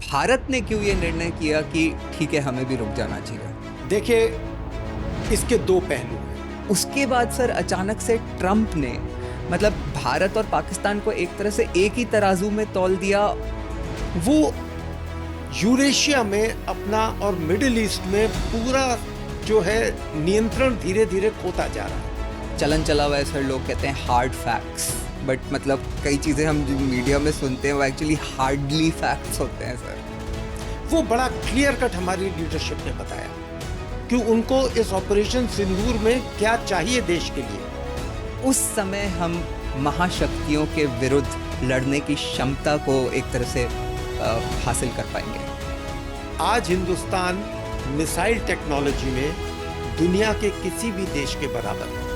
भारत ने क्यों ये निर्णय किया कि ठीक है हमें भी रुक जाना चाहिए? देखिए, इसके दो पहलू हैं। उसके बाद सर अचानक से ट्रंप ने मतलब भारत और पाकिस्तान को एक तरह से एक ही तराजू में तौल दिया। वो यूरेशिया में अपना और मिडिल ईस्ट में पूरा जो है नियंत्रण धीरे धीरे खोता जा रहा है। चलन चला हुआ है सर, लोग कहते हैं हार्ड फैक्ट्स, बट मतलब कई चीज़ें हम जो मीडिया में सुनते हैं वो एक्चुअली हार्डली फैक्ट्स होते हैं सर। वो बड़ा क्लियर कट हमारी लीडरशिप ने बताया कि उनको इस ऑपरेशन सिंदूर में क्या चाहिए देश के लिए। उस समय हम महाशक्तियों के विरुद्ध लड़ने की क्षमता को एक तरह से हासिल कर पाएंगे। आज हिंदुस्तान मिसाइल टेक्नोलॉजी में दुनिया के किसी भी देश के बराबर है।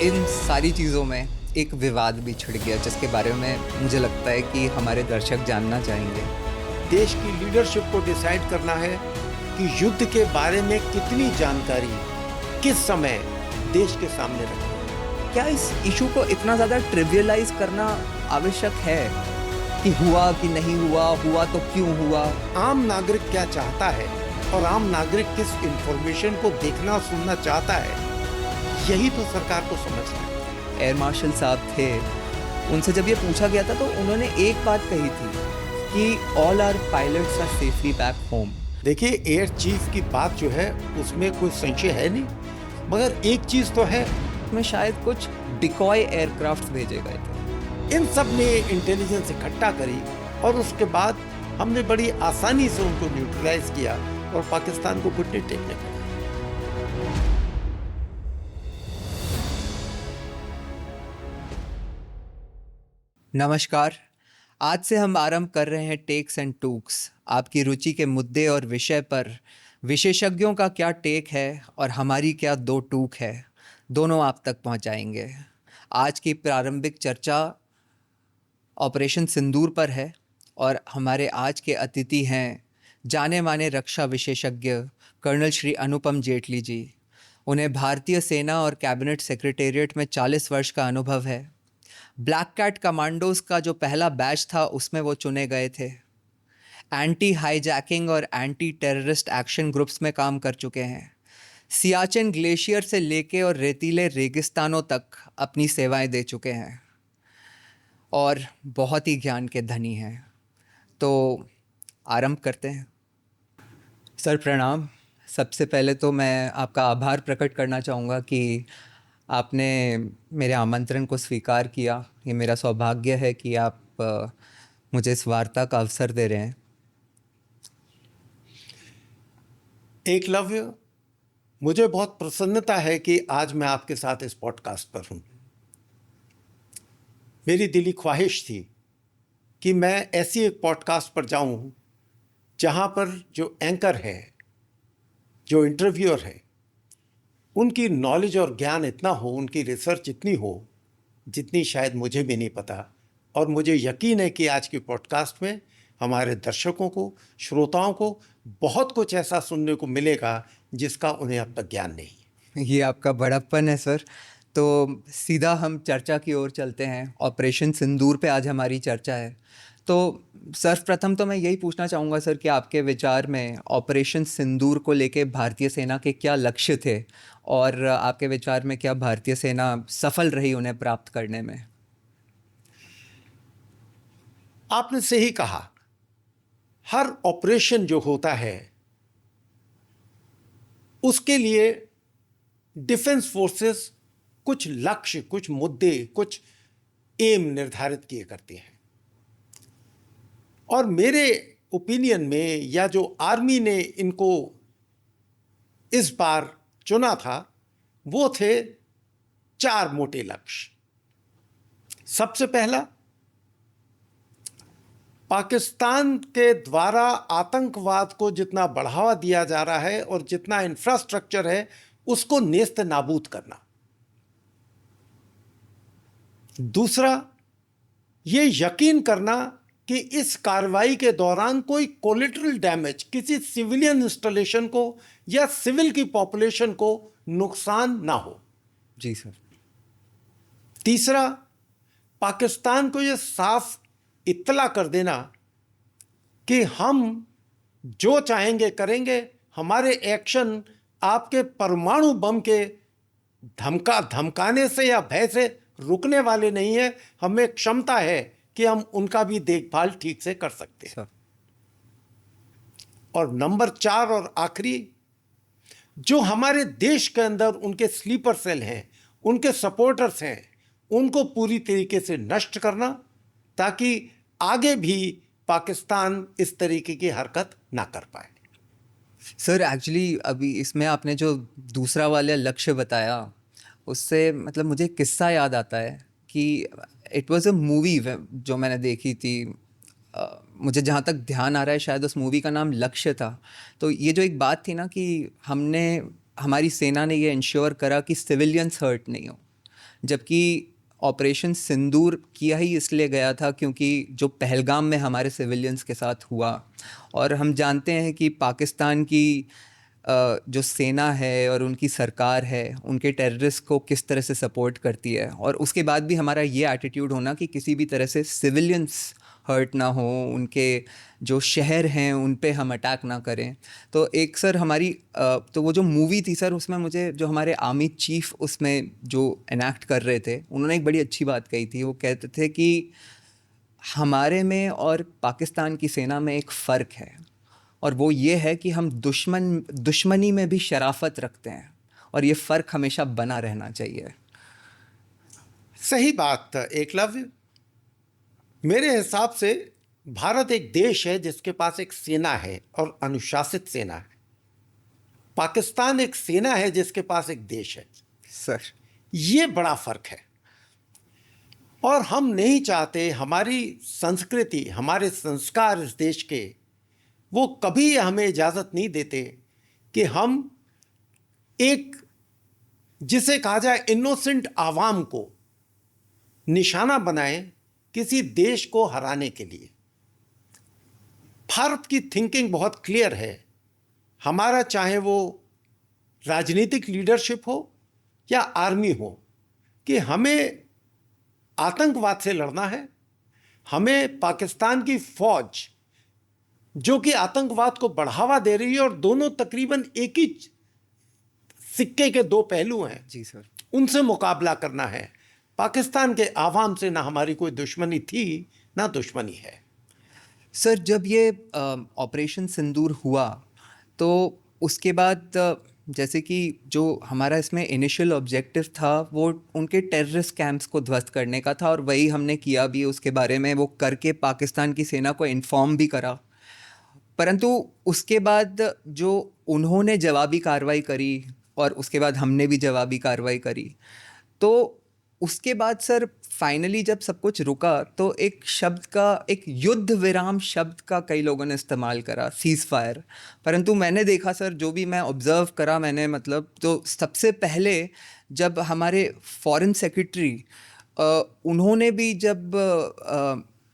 इन सारी चीज़ों में एक विवाद भी छिड़ गया जिसके बारे में मुझे लगता है कि हमारे दर्शक जानना चाहेंगे। देश की लीडरशिप को डिसाइड करना है कि युद्ध के बारे में कितनी जानकारी किस समय देश के सामने रखें। क्या इस इशू को इतना ज़्यादा ट्रिवियलाइज करना आवश्यक है कि हुआ कि नहीं हुआ, हुआ तो क्यों हुआ? आम नागरिक क्या चाहता है और आम नागरिक किस इंफॉर्मेशन को देखना सुनना चाहता है, यही तो सरकार को समझना है। एयर मार्शल साहब थे, उनसे जब ये पूछा गया था तो उन्होंने एक बात कही थी कि all our pilots are safely back home. देखिए, एयर चीफ की बात जो है उसमें कोई संशय है नहीं, मगर एक चीज तो है, में शायद कुछ डिकॉय एयरक्राफ्ट भेजे गए थे। इन सब ने इंटेलिजेंस इकट्ठा करी और उसके बाद हमने बड़ी आसानी से उनको न्यूट्रलाइज किया और पाकिस्तान को घुटने टेकने पड़े। नमस्कार, आज से हम आरंभ कर रहे हैं टेक्स एंड टूक्स। आपकी रुचि के मुद्दे और विषय पर विशेषज्ञों का क्या टेक है और हमारी क्या दो टूक है, दोनों आप तक पहुंचाएंगे। आज की प्रारंभिक चर्चा ऑपरेशन सिंदूर पर है और हमारे आज के अतिथि हैं जाने माने रक्षा विशेषज्ञ कर्नल श्री अनुपम जेटली जी। उन्हें भारतीय सेना और कैबिनेट सेक्रेटेरिएट में 40 वर्ष का अनुभव है। ब्लैक कैट कमांडोज का जो पहला बैच था उसमें वो चुने गए थे। एंटी हाईजैकिंग और एंटी टेररिस्ट एक्शन ग्रुप्स में काम कर चुके हैं। सियाचिन ग्लेशियर से लेके और रेतीले रेगिस्तानों तक अपनी सेवाएं दे चुके हैं और बहुत ही ज्ञान के धनी हैं। तो आरंभ करते हैं। सर प्रणाम। सबसे पहले तो मैं आपका आभार प्रकट करना चाहूँगा कि आपने मेरे आमंत्रण को स्वीकार किया। ये मेरा सौभाग्य है कि आप मुझे इस वार्ता का अवसर दे रहे हैं। एकलव्य, मुझे बहुत प्रसन्नता है कि आज मैं आपके साथ इस पॉडकास्ट पर हूँ। मेरी दिली ख्वाहिश थी कि मैं ऐसी एक पॉडकास्ट पर जाऊँ जहाँ पर जो एंकर है, जो इंटरव्यूअर है, उनकी नॉलेज और ज्ञान इतना हो, उनकी रिसर्च इतनी हो जितनी शायद मुझे भी नहीं पता। और मुझे यकीन है कि आज की पॉडकास्ट में हमारे दर्शकों को, श्रोताओं को बहुत कुछ ऐसा सुनने को मिलेगा जिसका उन्हें अब तक ज्ञान नहीं। ये आपका बड़प्पन है सर। तो सीधा हम चर्चा की ओर चलते हैं। ऑपरेशन सिंदूर पे आज हमारी चर्चा है। तो सर्वप्रथम तो मैं यही पूछना चाहूँगा सर कि आपके विचार में ऑपरेशन सिंदूर को लेके भारतीय सेना के क्या लक्ष्य थे और आपके विचार में क्या भारतीय सेना सफल रही उन्हें प्राप्त करने में? आपने सही कहा, हर ऑपरेशन जो होता है उसके लिए डिफेंस फोर्सेस कुछ लक्ष्य, कुछ मुद्दे, कुछ एम निर्धारित किए करते हैं। और मेरे ओपिनियन में, या जो आर्मी ने इनको इस बार चुना था, वो थे 4 मोटे लक्ष्य। सबसे पहला, पाकिस्तान के द्वारा आतंकवाद को जितना बढ़ावा दिया जा रहा है और जितना इंफ्रास्ट्रक्चर है उसको नेस्त नाबूद करना। दूसरा, ये यकीन करना कि इस कार्रवाई के दौरान कोई कोलेटरल डैमेज किसी सिविलियन इंस्टॉलेशन को या सिविल की पॉपुलेशन को नुकसान ना हो। जी सर। तीसरा, पाकिस्तान को यह साफ इत्तला कर देना कि हम जो चाहेंगे करेंगे, हमारे एक्शन आपके परमाणु बम के धमकाने से या भय से रुकने वाले नहीं है। हमें क्षमता है कि हम उनका भी देखभाल ठीक से कर सकते हैं। और नंबर 4 और आखिरी, जो हमारे देश के अंदर उनके स्लीपर सेल हैं, उनके सपोर्टर्स हैं, उनको पूरी तरीके से नष्ट करना, ताकि आगे भी पाकिस्तान इस तरीके की हरकत ना कर पाए। सर एक्चुअली अभी इसमें आपने जो दूसरा वाला लक्ष्य बताया, उससे मतलब मुझे किस्सा याद आता है कि इट वाज अ मूवी जो मैंने देखी थी। मुझे जहाँ तक ध्यान आ रहा है शायद उस मूवी का नाम लक्ष्य था। तो ये जो एक बात थी ना कि हमारी सेना ने ये इंश्योर करा कि सिविलियंस हर्ट नहीं हो, जबकि ऑपरेशन सिंदूर किया ही इसलिए गया था क्योंकि जो पहलगाम में हमारे सिविलियंस के साथ हुआ, और हम जानते हैं कि पाकिस्तान की जो सेना है और उनकी सरकार है उनके टेररिस्ट को किस तरह से सपोर्ट करती है, और उसके बाद भी हमारा ये एटीट्यूड होना कि किसी भी तरह से सिविलियंस हर्ट ना हो, उनके जो शहर हैं उन पे हम अटैक ना करें। तो एक सर हमारी तो वो जो मूवी थी सर, उसमें मुझे जो हमारे आर्मी चीफ उसमें जो एनैक्ट कर रहे थे, उन्होंने एक बड़ी अच्छी बात कही थी। वो कहते थे कि हमारे में और पाकिस्तान की सेना में एक फ़र्क है, और वो ये है कि हम दुश्मनी में भी शराफत रखते हैं, और ये फ़र्क हमेशा बना रहना चाहिए। सही बात एकलव्य। मेरे हिसाब से भारत एक देश है जिसके पास एक सेना है और अनुशासित सेना है। पाकिस्तान एक सेना है जिसके पास एक देश है। सर ये बड़ा फर्क है, और हम नहीं चाहते, हमारी संस्कृति, हमारे संस्कार इस देश के, वो कभी हमें इजाज़त नहीं देते कि हम एक, जिसे कहा जाए, इनोसेंट आवाम को निशाना बनाएं किसी देश को हराने के लिए। भारत की थिंकिंग बहुत क्लियर है। हमारा चाहे वो राजनीतिक लीडरशिप हो या आर्मी हो, कि हमें आतंकवाद से लड़ना है। हमें पाकिस्तान की फौज जो कि आतंकवाद को बढ़ावा दे रही है, और दोनों तकरीबन एक ही सिक्के के दो पहलू हैं, जी सर, उनसे मुकाबला करना है। पाकिस्तान के आवाम से ना हमारी कोई दुश्मनी थी ना दुश्मनी है। सर जब ये ऑपरेशन सिंदूर हुआ तो उसके बाद जैसे कि जो हमारा इसमें इनिशियल ऑब्जेक्टिव था वो उनके टेररिस्ट कैंप्स को ध्वस्त करने का था, और वही हमने किया भी। उसके बारे में वो करके पाकिस्तान की सेना को इन्फॉर्म भी करा। परंतु उसके बाद जो उन्होंने जवाबी कार्रवाई करी और उसके बाद हमने भी जवाबी कार्रवाई करी, तो उसके बाद सर फाइनली जब सब कुछ रुका तो एक शब्द का, एक युद्ध विराम शब्द का कई लोगों ने इस्तेमाल करा, सीज़ फायर। परंतु मैंने देखा सर, जो भी मैं ऑब्ज़र्व करा मैंने, मतलब तो सबसे पहले जब हमारे फॉरेन सेक्रेटरी उन्होंने भी जब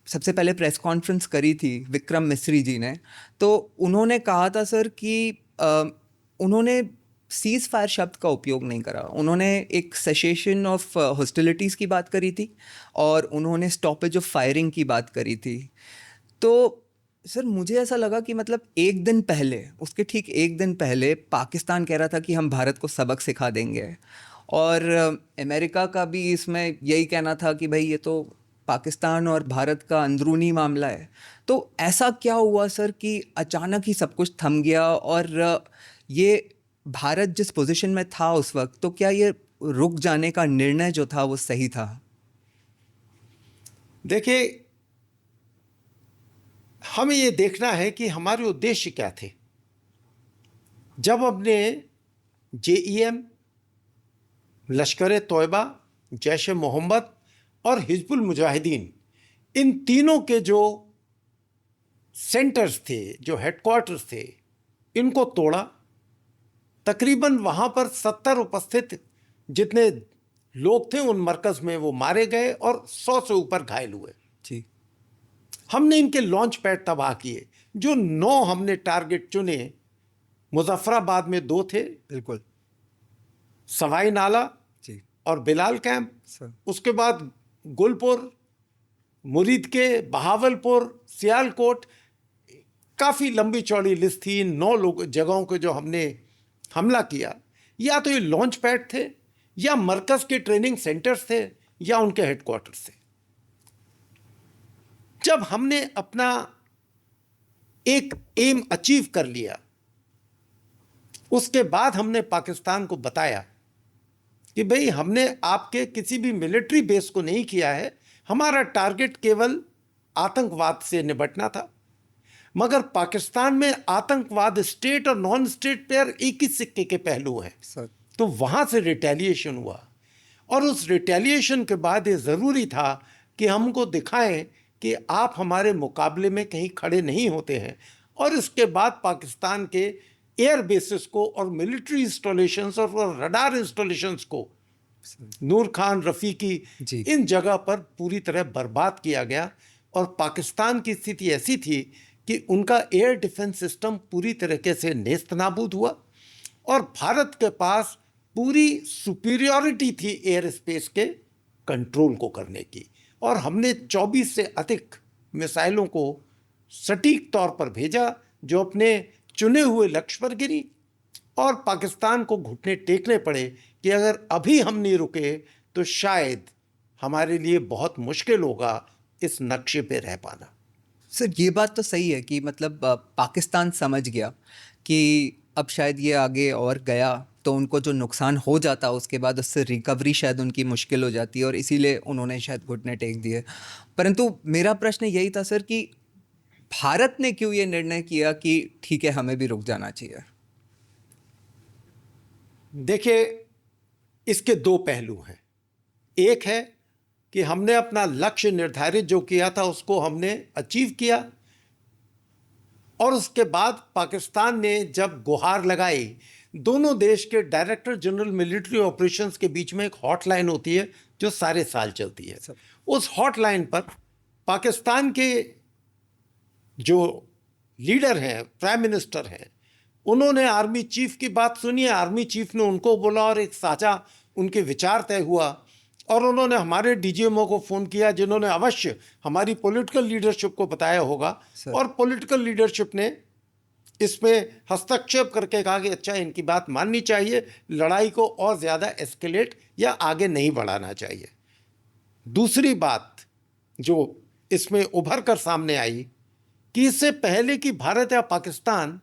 सबसे पहले प्रेस कॉन्फ्रेंस करी थी विक्रम मिस्री जी ने, तो उन्होंने कहा था सर कि उन्होंने सीज़ फायर शब्द का उपयोग नहीं करा। उन्होंने एक सेसेशन ऑफ हॉस्टिलिटीज़ की बात करी थी, और उन्होंने स्टॉपेज ऑफ फायरिंग की बात करी थी। तो सर मुझे ऐसा लगा कि मतलब एक दिन पहले, उसके ठीक एक दिन पहले पाकिस्तान कह रहा था कि हम भारत को सबक सिखा देंगे, और अमेरिका का भी इसमें यही कहना था कि भाई ये तो पाकिस्तान और भारत का अंदरूनी मामला है। तो ऐसा क्या हुआ सर कि अचानक ही सब कुछ थम गया, और ये भारत जिस पोजीशन में था उस वक्त, तो क्या ये रुक जाने का निर्णय जो था वो सही था? देखिए, हमें ये देखना है कि हमारे उद्देश्य क्या थे। जब हमने जेईएम, लश्कर तोयबा, जैश ए मोहम्मद और हिजबुल मुजाहिदीन, इन तीनों के जो सेंटर्स थे, जो हेडक्वार्टर्स थे, इनको तोड़ा, तकरीबन वहाँ पर 70 उपस्थित जितने लोग थे उन मरकज़ में वो मारे गए और 100 से ऊपर घायल हुए। जी। हमने इनके लॉन्च पैड तबाह किए। जो 9 हमने टारगेट चुने, मुजफ्फराबाद में 2 थे, बिल्कुल। सवाई नाला जी और बिलाल कैंप, सर। उसके बाद गुलपुर, मुरीद के, बहावलपुर, सियालकोट, काफ़ी लंबी चौड़ी लिस्ट थी 9 लोग जगहों के जो हमने हमला किया। या तो ये लॉन्च पैड थे, या मरकज के ट्रेनिंग सेंटर्स थे, या उनके हेडक्वार्टर्स थे। जब हमने अपना एक एम अचीव कर लिया, उसके बाद हमने पाकिस्तान को बताया कि भाई हमने आपके किसी भी मिलिट्री बेस को नहीं किया है, हमारा टारगेट केवल आतंकवाद से निपटना था। मगर पाकिस्तान में आतंकवाद स्टेट और नॉन स्टेट पर एक ही सिक्के के पहलू हैं। तो वहाँ से रिटेलिएशन हुआ, और उस रिटेलिएशन के बाद ये ज़रूरी था कि हमको दिखाएं कि आप हमारे मुकाबले में कहीं खड़े नहीं होते हैं। और इसके बाद पाकिस्तान के एयर बेसिस को और मिलिट्री इंस्टॉलेशंस और रडार इंस्टॉलेशंस को नूर खान, रफ़ीकी, इन जगह पर पूरी तरह बर्बाद किया गया। और पाकिस्तान की स्थिति ऐसी थी कि उनका एयर डिफेंस सिस्टम पूरी तरीके से नेस्त नाबूद हुआ, और भारत के पास पूरी सुपीरियॉरिटी थी एयर स्पेस के कंट्रोल को करने की। और हमने 24 से अधिक मिसाइलों को सटीक तौर पर भेजा, जो अपने चुने हुए लक्ष्य पर गिरी, और पाकिस्तान को घुटने टेकने पड़े कि अगर अभी हम नहीं रुके तो शायद हमारे लिए बहुत मुश्किल होगा इस नक्शे पे रह पाना। सर ये बात तो सही है कि मतलब पाकिस्तान समझ गया कि अब शायद ये आगे और गया तो उनको जो नुकसान हो जाता उसके बाद उससे रिकवरी शायद उनकी मुश्किल हो जाती है, और इसीलिए उन्होंने शायद घुटने टेक दिए। परंतु मेरा प्रश्न यही था सर कि भारत ने क्यों ये निर्णय किया कि ठीक है हमें भी रुक जाना चाहिए? देखिए, इसके दो पहलू हैं। एक है कि हमने अपना लक्ष्य निर्धारित जो किया था उसको हमने अचीव किया, और उसके बाद पाकिस्तान ने जब गुहार लगाई, दोनों देश के डायरेक्टर जनरल मिलिट्री ऑपरेशंस के बीच में एक हॉटलाइन होती है जो सारे साल चलती है। उस हॉटलाइन पर पाकिस्तान के जो लीडर हैं, प्राइम मिनिस्टर हैं, उन्होंने आर्मी चीफ की बात सुनी है, आर्मी चीफ ने उनको बोला और एक साझा उनके विचार तय हुआ। और उन्होंने हमारे डीजीएमओ को फ़ोन किया, जिन्होंने अवश्य हमारी पॉलिटिकल लीडरशिप को बताया होगा, और पॉलिटिकल लीडरशिप ने इसमें हस्तक्षेप करके कहा कि अच्छा, इनकी बात माननी चाहिए, लड़ाई को और ज़्यादा एस्केलेट या आगे नहीं बढ़ाना चाहिए। दूसरी बात जो इसमें उभर कर सामने आई कि इससे पहले कि भारत या पाकिस्तान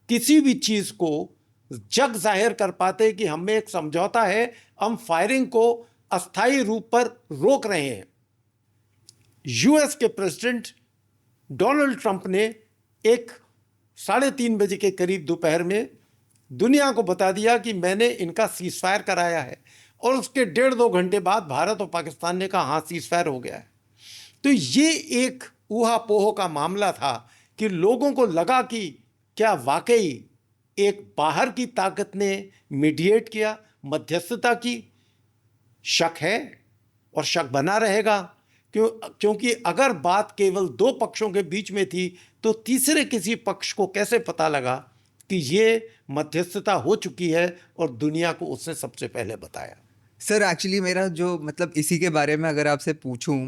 किसी भी चीज़ को जग जाहिर कर पाते कि हमें एक समझौता है, हम फायरिंग को अस्थायी रूप पर रोक रहे हैं, यूएस के प्रेसिडेंट डोनाल्ड ट्रंप ने एक 3:30 बजे के करीब दोपहर में दुनिया को बता दिया कि मैंने इनका सीज़फायर कराया है। और उसके 1.5-2 घंटे बाद भारत और पाकिस्तान ने कहा हाँ, सीज़फायर हो गया है। तो ये एक ऊहापोह का मामला था कि लोगों को लगा कि क्या वाकई एक बाहर की ताकत ने मीडिएट किया, मध्यस्थता की। शक है, और शक बना रहेगा, क्योंकि अगर बात केवल 2 पक्षों के बीच में थी तो तीसरे किसी पक्ष को कैसे पता लगा कि ये मध्यस्थता हो चुकी है, और दुनिया को उसने सबसे पहले बताया। सर एक्चुअली मेरा जो मतलब इसी के बारे में अगर आपसे पूछूं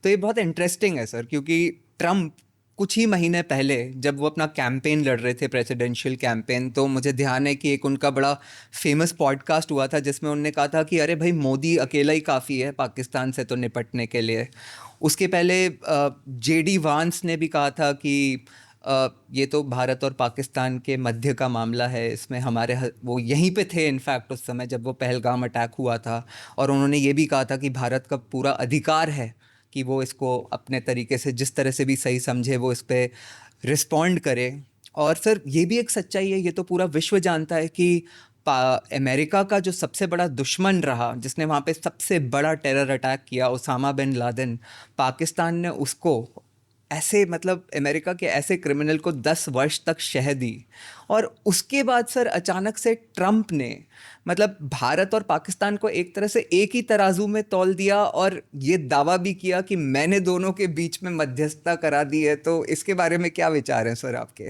तो ये बहुत इंटरेस्टिंग है सर, क्योंकि ट्रंप कुछ ही महीने पहले जब वो अपना कैंपेन लड़ रहे थे, प्रेसिडेंशियल कैंपेन, तो मुझे ध्यान है कि एक उनका बड़ा फेमस पॉडकास्ट हुआ था जिसमें उन्होंने कहा था कि अरे भाई मोदी अकेला ही काफ़ी है पाकिस्तान से तो निपटने के लिए। उसके पहले जेडी वांस ने भी कहा था कि ये तो भारत और पाकिस्तान के मध्य का मामला है, इसमें वो यहीं पे थे इनफैक्ट उस समय जब वो पहलगाम अटैक हुआ था, और उन्होंने ये भी कहा था कि भारत का पूरा अधिकार है कि वो इसको अपने तरीके से जिस तरह से भी सही समझे वो इस पर रिस्पॉन्ड करे। और सर ये भी एक सच्चाई है, ये तो पूरा विश्व जानता है कि अमेरिका का जो सबसे बड़ा दुश्मन रहा, जिसने वहाँ पे सबसे बड़ा टेरर अटैक किया, ओसामा बिन लादेन, पाकिस्तान ने उसको ऐसे मतलब अमेरिका के ऐसे क्रिमिनल को 10 वर्ष तक शह दी। और उसके बाद सर अचानक से ट्रंप ने मतलब भारत और पाकिस्तान को एक तरह से एक ही तराजू में तौल दिया, और ये दावा भी किया कि मैंने दोनों के बीच में मध्यस्थता करा दी है। तो इसके बारे में क्या विचार हैं सर आपके?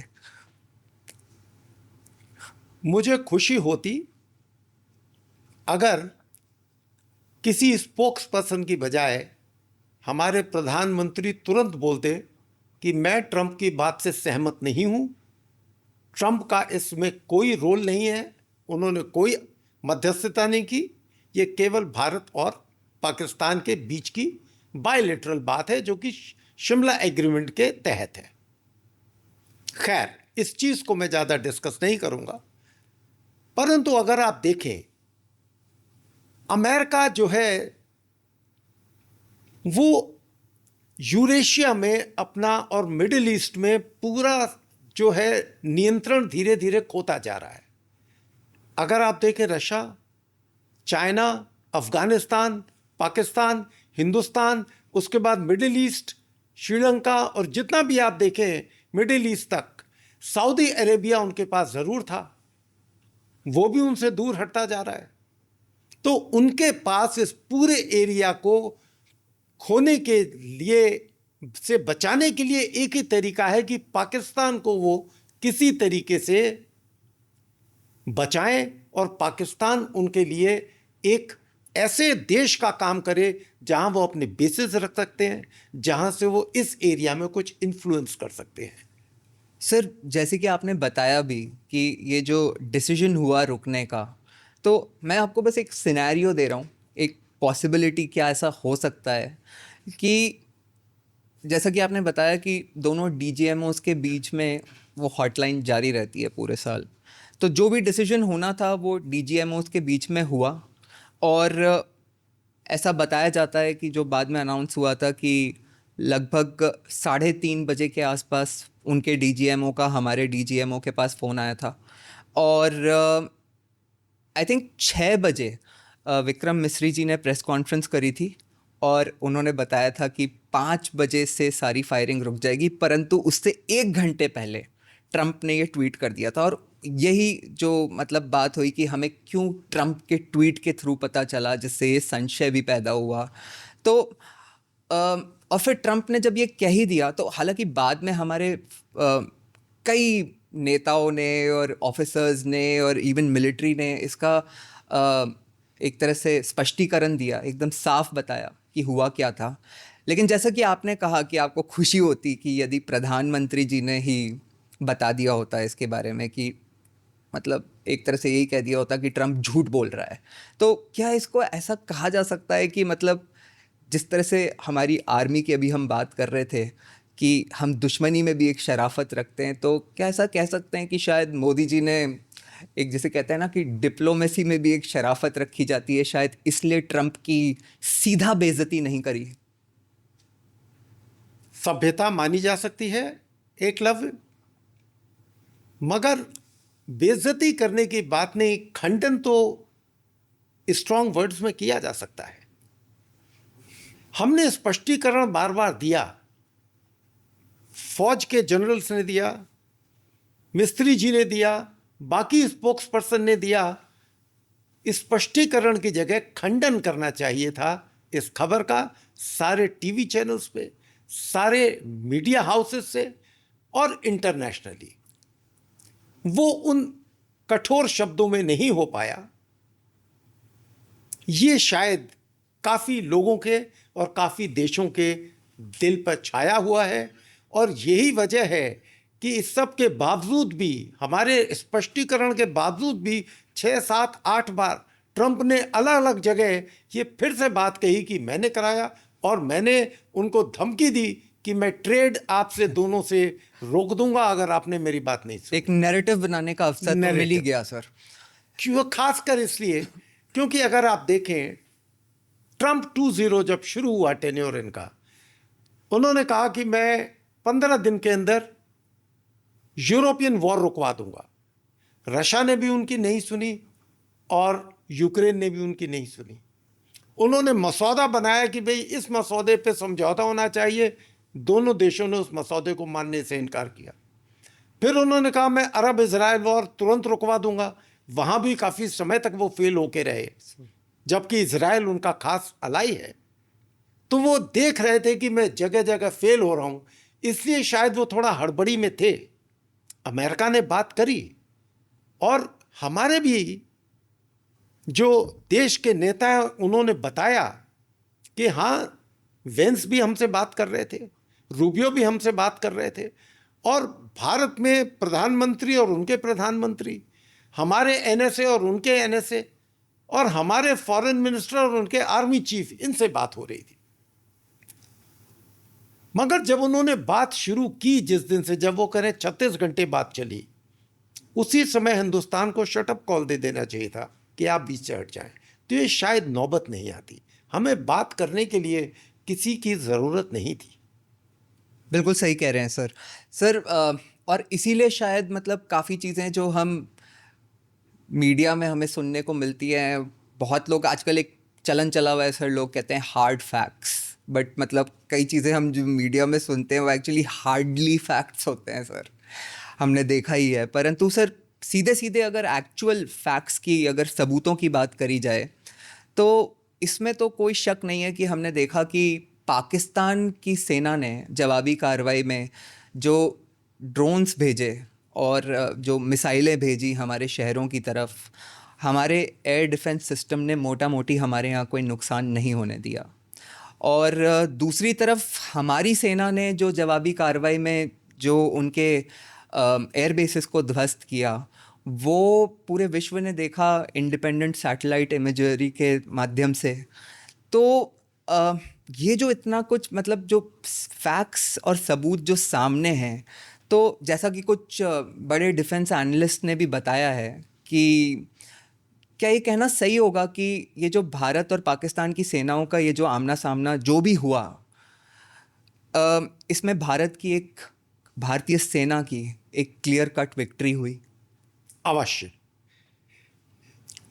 मुझे खुशी होती अगर किसी स्पोक्स पर्सन की बजाय हमारे प्रधानमंत्री तुरंत बोलते कि मैं ट्रंप की बात से सहमत नहीं हूं। ट्रंप का इसमें कोई रोल नहीं है, उन्होंने कोई मध्यस्थता नहीं की। ये केवल भारत और पाकिस्तान के बीच की बायलैटरल बात है जो कि शिमला एग्रीमेंट के तहत है। खैर, इस चीज को मैं ज्यादा डिस्कस नहीं करूंगा, परंतु अगर आप देखें, अमेरिका जो है वो यूरेशिया में अपना और मिडिल ईस्ट में पूरा जो है नियंत्रण धीरे धीरे खोता जा रहा है। अगर आप देखें, रशिया, चाइना, अफगानिस्तान, पाकिस्तान, हिंदुस्तान, उसके बाद मिडिल ईस्ट, श्रीलंका, और जितना भी आप देखें मिडिल ईस्ट तक, सऊदी अरेबिया उनके पास जरूर था, वो भी उनसे दूर हटता जा रहा है। तो उनके पास इस पूरे एरिया को खोने के लिए, से बचाने के लिए एक ही तरीका है कि पाकिस्तान को वो किसी तरीके से बचाएं और पाकिस्तान उनके लिए एक ऐसे देश का काम करे जहां वो अपने बेसिस रख सकते हैं, जहां से वो इस एरिया में कुछ इन्फ्लुएंस कर सकते हैं। सर, जैसे कि आपने बताया भी कि ये जो डिसीजन हुआ रुकने का, तो मैं आपको बस एक सिनेरियो दे रहा हूँ, एक पॉसिबिलिटी क्या ऐसा हो सकता है कि जैसा कि आपने बताया कि दोनों डीजीएमओस के बीच में वो हॉटलाइन जारी रहती है पूरे साल। तो जो भी डिसीजन होना था वो डीजीएमओस के बीच में हुआ, और ऐसा बताया जाता है कि जो बाद में अनाउंस हुआ था कि लगभग 3:30 बजे के आसपास उनके डीजीएमओ का हमारे डीजीएमओ के पास फ़ोन आया था, और आई थिंक 6 बजे विक्रम मिस्री जी ने प्रेस कॉन्फ्रेंस करी थी और उन्होंने बताया था कि 5 बजे से सारी फायरिंग रुक जाएगी, परंतु उससे 1 घंटे पहले ट्रंप ने ये ट्वीट कर दिया था। और यही जो मतलब बात हुई कि हमें क्यों ट्रंप के ट्वीट के थ्रू पता चला, जिससे ये संशय भी पैदा हुआ। तो और फिर ट्रंप ने जब ये कह ही दिया, तो हालांकि बाद में हमारे कई नेताओं ने और ऑफिसर्स ने और इवन मिलिट्री ने इसका एक तरह से स्पष्टीकरण दिया, एकदम साफ बताया कि हुआ क्या था। लेकिन जैसा कि आपने कहा कि आपको खुशी होती कि यदि प्रधानमंत्री जी ने ही बता दिया होता इसके बारे में, कि मतलब एक तरह से यही कह दिया होता कि ट्रंप झूठ बोल रहा है। तो क्या इसको ऐसा कहा जा सकता है कि मतलब जिस तरह से हमारी आर्मी की अभी हम बात कर रहे थे कि हम दुश्मनी में भी एक शराफत रखते हैं, तो क्या ऐसा कह सकते हैं कि शायद मोदी जी ने एक, जैसे कहते हैं ना कि डिप्लोमेसी में भी एक शराफत रखी जाती है, शायद इसलिए ट्रंप की सीधा बेइज्जती नहीं करी? सभ्यता मानी जा सकती है एकलव्य, मगर बेइज्जती करने की बात नहीं, खंडन तो स्ट्रॉन्ग वर्ड्स में किया जा सकता है। हमने स्पष्टीकरण बार बार दिया, फौज के जनरल्स ने दिया, मिस्त्री जी ने दिया, बाकी स्पोक्स पर्सन ने दिया। स्पष्टीकरण की जगह खंडन करना चाहिए था इस खबर का, सारे टीवी चैनल्स पे, सारे मीडिया हाउसेस से और इंटरनेशनली। वो उन कठोर शब्दों में नहीं हो पाया। ये शायद काफ़ी लोगों के और काफ़ी देशों के दिल पर छाया हुआ है, और यही वजह है कि इस सब के बावजूद भी, हमारे स्पष्टीकरण के बावजूद भी 6, 7, 8 बार ट्रंप ने अलग अलग जगह ये फिर से बात कही कि मैंने कराया, और मैंने उनको धमकी दी कि मैं ट्रेड आपसे दोनों से रोक दूंगा अगर आपने मेरी बात नहीं सुनी। एक नैरेटिव बनाने का अवसर तो मिल ही गया सर। क्यों? खासकर इसलिए क्योंकि अगर आप देखें, ट्रंप 2.0 जब शुरू हुआ टेन्योर इनका, उन्होंने कहा कि मैं 15 दिन के अंदर यूरोपियन वॉर रुकवा दूंगा। रशिया ने भी उनकी नहीं सुनी और यूक्रेन ने भी उनकी नहीं सुनी। उन्होंने मसौदा बनाया कि भाई इस मसौदे पे समझौता होना चाहिए। दोनों देशों ने उस मसौदे को मानने से इनकार किया। फिर उन्होंने कहा मैं अरब इजराइल वॉर तुरंत रुकवा दूंगा। वहां भी काफी समय तक वो फेल होके रहे, जबकि इजराइल उनका खास अलाई है। तो वो देख रहे थे कि मैं जगह जगह फेल हो रहा हूं, इसलिए शायद वो थोड़ा हड़बड़ी में थे। अमेरिका ने बात करी, और हमारे भी जो देश के नेता हैं उन्होंने बताया कि हाँ, वेंस भी हमसे बात कर रहे थे, रूबियो भी हमसे बात कर रहे थे, और भारत में प्रधानमंत्री और उनके प्रधानमंत्री, हमारे एनएसए और उनके एनएसए, और हमारे फॉरेन मिनिस्टर और उनके आर्मी चीफ, इनसे बात हो रही थी। मगर जब उन्होंने बात शुरू की, जिस दिन से, जब वो करें 36 घंटे बात चली, उसी समय हिंदुस्तान को शटअप कॉल दे देना चाहिए था कि आप बीच से हट जाएं। तो ये शायद नौबत नहीं आती। हमें बात करने के लिए किसी की ज़रूरत नहीं थी। बिल्कुल सही कह रहे हैं सर। सर और इसीलिए शायद मतलब काफ़ी चीज़ें जो हम मीडिया में हमें सुनने को मिलती हैं, बहुत लोग आजकल एक चलन चला हुआ है सर, लोग कहते हैं हार्ड फैक्ट्स, बट मतलब कई चीज़ें हम जो मीडिया में सुनते हैं वो एक्चुअली हार्डली फैक्ट्स होते हैं सर, हमने देखा ही है। परंतु सर सीधे सीधे अगर एक्चुअल फैक्ट्स की, अगर सबूतों की बात करी जाए, तो इसमें तो कोई शक नहीं है कि हमने देखा कि पाकिस्तान की सेना ने जवाबी कार्रवाई में जो ड्रोन्स भेजे और जो मिसाइलें भेजी हमारे शहरों की तरफ, हमारे एयर डिफेंस सिस्टम ने मोटा मोटी हमारे यहाँ कोई नुकसान नहीं होने दिया। और दूसरी तरफ हमारी सेना ने जो जवाबी कार्रवाई में जो उनके एयर बेसिस को ध्वस्त किया, वो पूरे विश्व ने देखा इंडिपेंडेंट सैटेलाइट इमेजरी के माध्यम से। तो ये जो इतना कुछ मतलब जो फैक्ट्स और सबूत जो सामने हैं, तो जैसा कि कुछ बड़े डिफेंस एनालिस्ट ने भी बताया है कि क्या ये कहना सही होगा कि ये जो भारत और पाकिस्तान की सेनाओं का ये जो आमना सामना जो भी हुआ, इसमें भारत की एक, भारतीय सेना की एक क्लियर कट विक्ट्री हुई? अवश्य।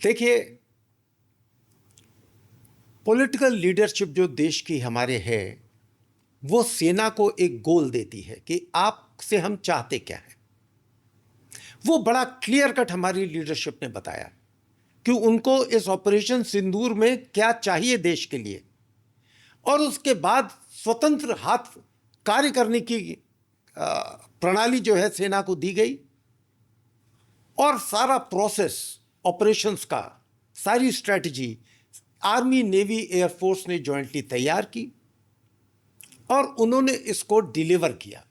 देखिए, पॉलिटिकल लीडरशिप जो देश की हमारे है, वो सेना को एक गोल देती है कि आपसे हम चाहते क्या है। वो बड़ा क्लियर कट हमारी लीडरशिप ने बताया कि उनको इस ऑपरेशन सिंदूर में क्या चाहिए देश के लिए, और उसके बाद स्वतंत्र हाथ कार्य करने की प्रणाली जो है सेना को दी गई, और सारा प्रोसेस ऑपरेशंस का, सारी स्ट्रेटजी आर्मी, नेवी, एयरफोर्स ने जॉइंटली तैयार की और उन्होंने इसको डिलीवर किया।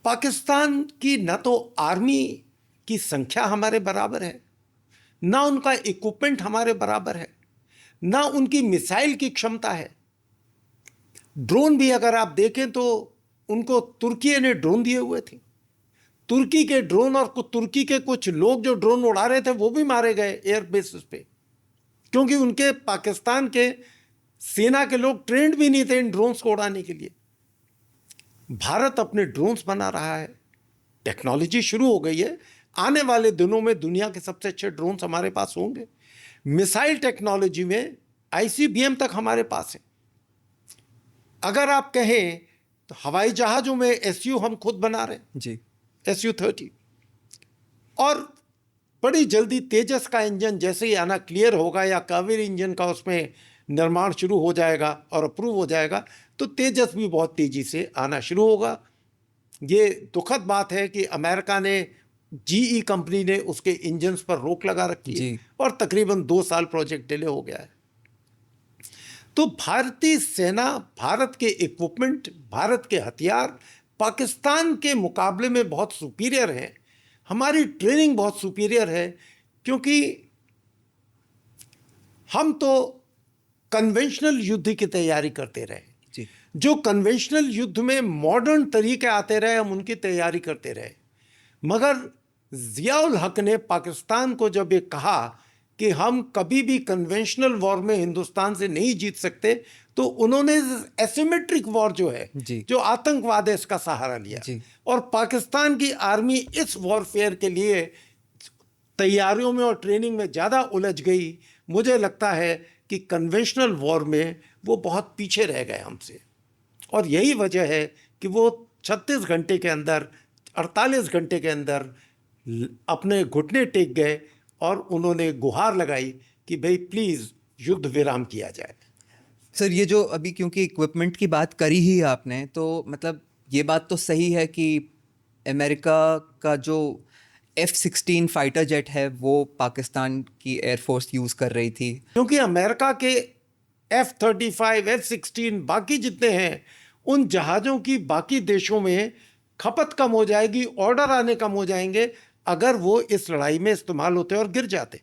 पाकिस्तान की न तो आर्मी की संख्या हमारे बराबर है, ना उनका इक्विपमेंट हमारे बराबर है, ना उनकी मिसाइल की क्षमता है। ड्रोन भी अगर आप देखें तो उनको तुर्की ने ड्रोन दिए हुए थे। तुर्की के ड्रोन और तुर्की के कुछ लोग जो ड्रोन उड़ा रहे थे वो भी मारे गए एयर बेसिस पे, क्योंकि उनके पाकिस्तान के सेना के लोग ट्रेंड भी नहीं थे इन ड्रोन्स को उड़ाने के लिए। भारत अपने ड्रोन्स बना रहा है, टेक्नोलॉजी शुरू हो गई है। आने वाले दिनों में दुनिया के सबसे अच्छे ड्रोन्स हमारे पास होंगे। मिसाइल टेक्नोलॉजी में आईसीबीएम तक हमारे पास है। अगर आप कहें तो हवाई जहाजों में एसयू हम खुद बना रहे हैं जी, SU-30, और बड़ी जल्दी तेजस का इंजन जैसे ही आना क्लियर होगा, या कावेरी इंजन का उसमें निर्माण शुरू हो जाएगा और अप्रूव हो जाएगा, तो तेजस भी बहुत तेजी से आना शुरू होगा। ये दुखद बात है कि अमेरिका ने, GE कंपनी ने उसके इंजन्स पर रोक लगा रखी है जी। और तकरीबन 2 साल प्रोजेक्ट डिले हो गया है। तो भारतीय सेना, भारत के इक्विपमेंट, भारत के हथियार पाकिस्तान के मुकाबले में बहुत सुपीरियर हैं। हमारी ट्रेनिंग बहुत सुपीरियर है, क्योंकि हम तो कन्वेंशनल युद्ध की तैयारी करते रहे। जी, जो कन्वेंशनल युद्ध में मॉडर्न तरीके आते रहे, हम उनकी तैयारी करते रहे। मगर जियाउल हक ने पाकिस्तान को जब ये कहा कि हम कभी भी कन्वेंशनल वॉर में हिंदुस्तान से नहीं जीत सकते, तो उन्होंने एसिमेट्रिक वॉर जो है, जी। जो आतंकवाद है, इसका सहारा लिया। जी। और पाकिस्तान की आर्मी इस वॉरफेयर के लिए तैयारियों में और ट्रेनिंग में ज़्यादा उलझ गई। मुझे लगता है कि कन्वेंशनल वॉर में वो बहुत पीछे रह गए हमसे, और यही वजह है कि वो 36 घंटे के अंदर, 48 घंटे के अंदर अपने घुटने टेक गए और उन्होंने गुहार लगाई कि भाई प्लीज़ युद्ध विराम किया जाए। सर ये जो अभी क्योंकि इक्विपमेंट की बात करी ही आपने, तो मतलब ये बात तो सही है कि अमेरिका का जो F-16 फाइटर जेट है वो पाकिस्तान की एयरफोर्स यूज़ कर रही थी। क्योंकि अमेरिका के F-35, F-16 बाकी जितने हैं, उन जहाज़ों की बाकी देशों में खपत कम हो जाएगी, ऑर्डर आने कम हो जाएंगे अगर वो इस लड़ाई में इस्तेमाल होते और गिर जाते।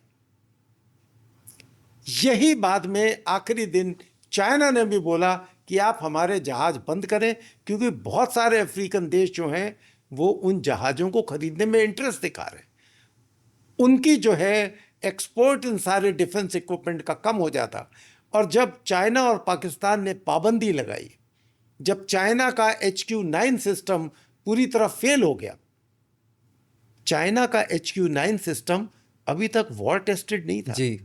यही बाद में आखिरी दिन चाइना ने भी बोला कि आप हमारे जहाज बंद करें, क्योंकि बहुत सारे अफ्रीकन देश जो हैं वो उन जहाज़ों को खरीदने में इंटरेस्ट दिखा रहे हैं। उनकी जो है एक्सपोर्ट इन सारे डिफेंस इक्विपमेंट का कम हो जाता। और जब चाइना और पाकिस्तान ने पाबंदी लगाई, जब चाइना का HQ-9 सिस्टम पूरी तरह फेल हो गया, चाइना का HQ-9 सिस्टम अभी तक वॉर टेस्टेड नहीं था जी।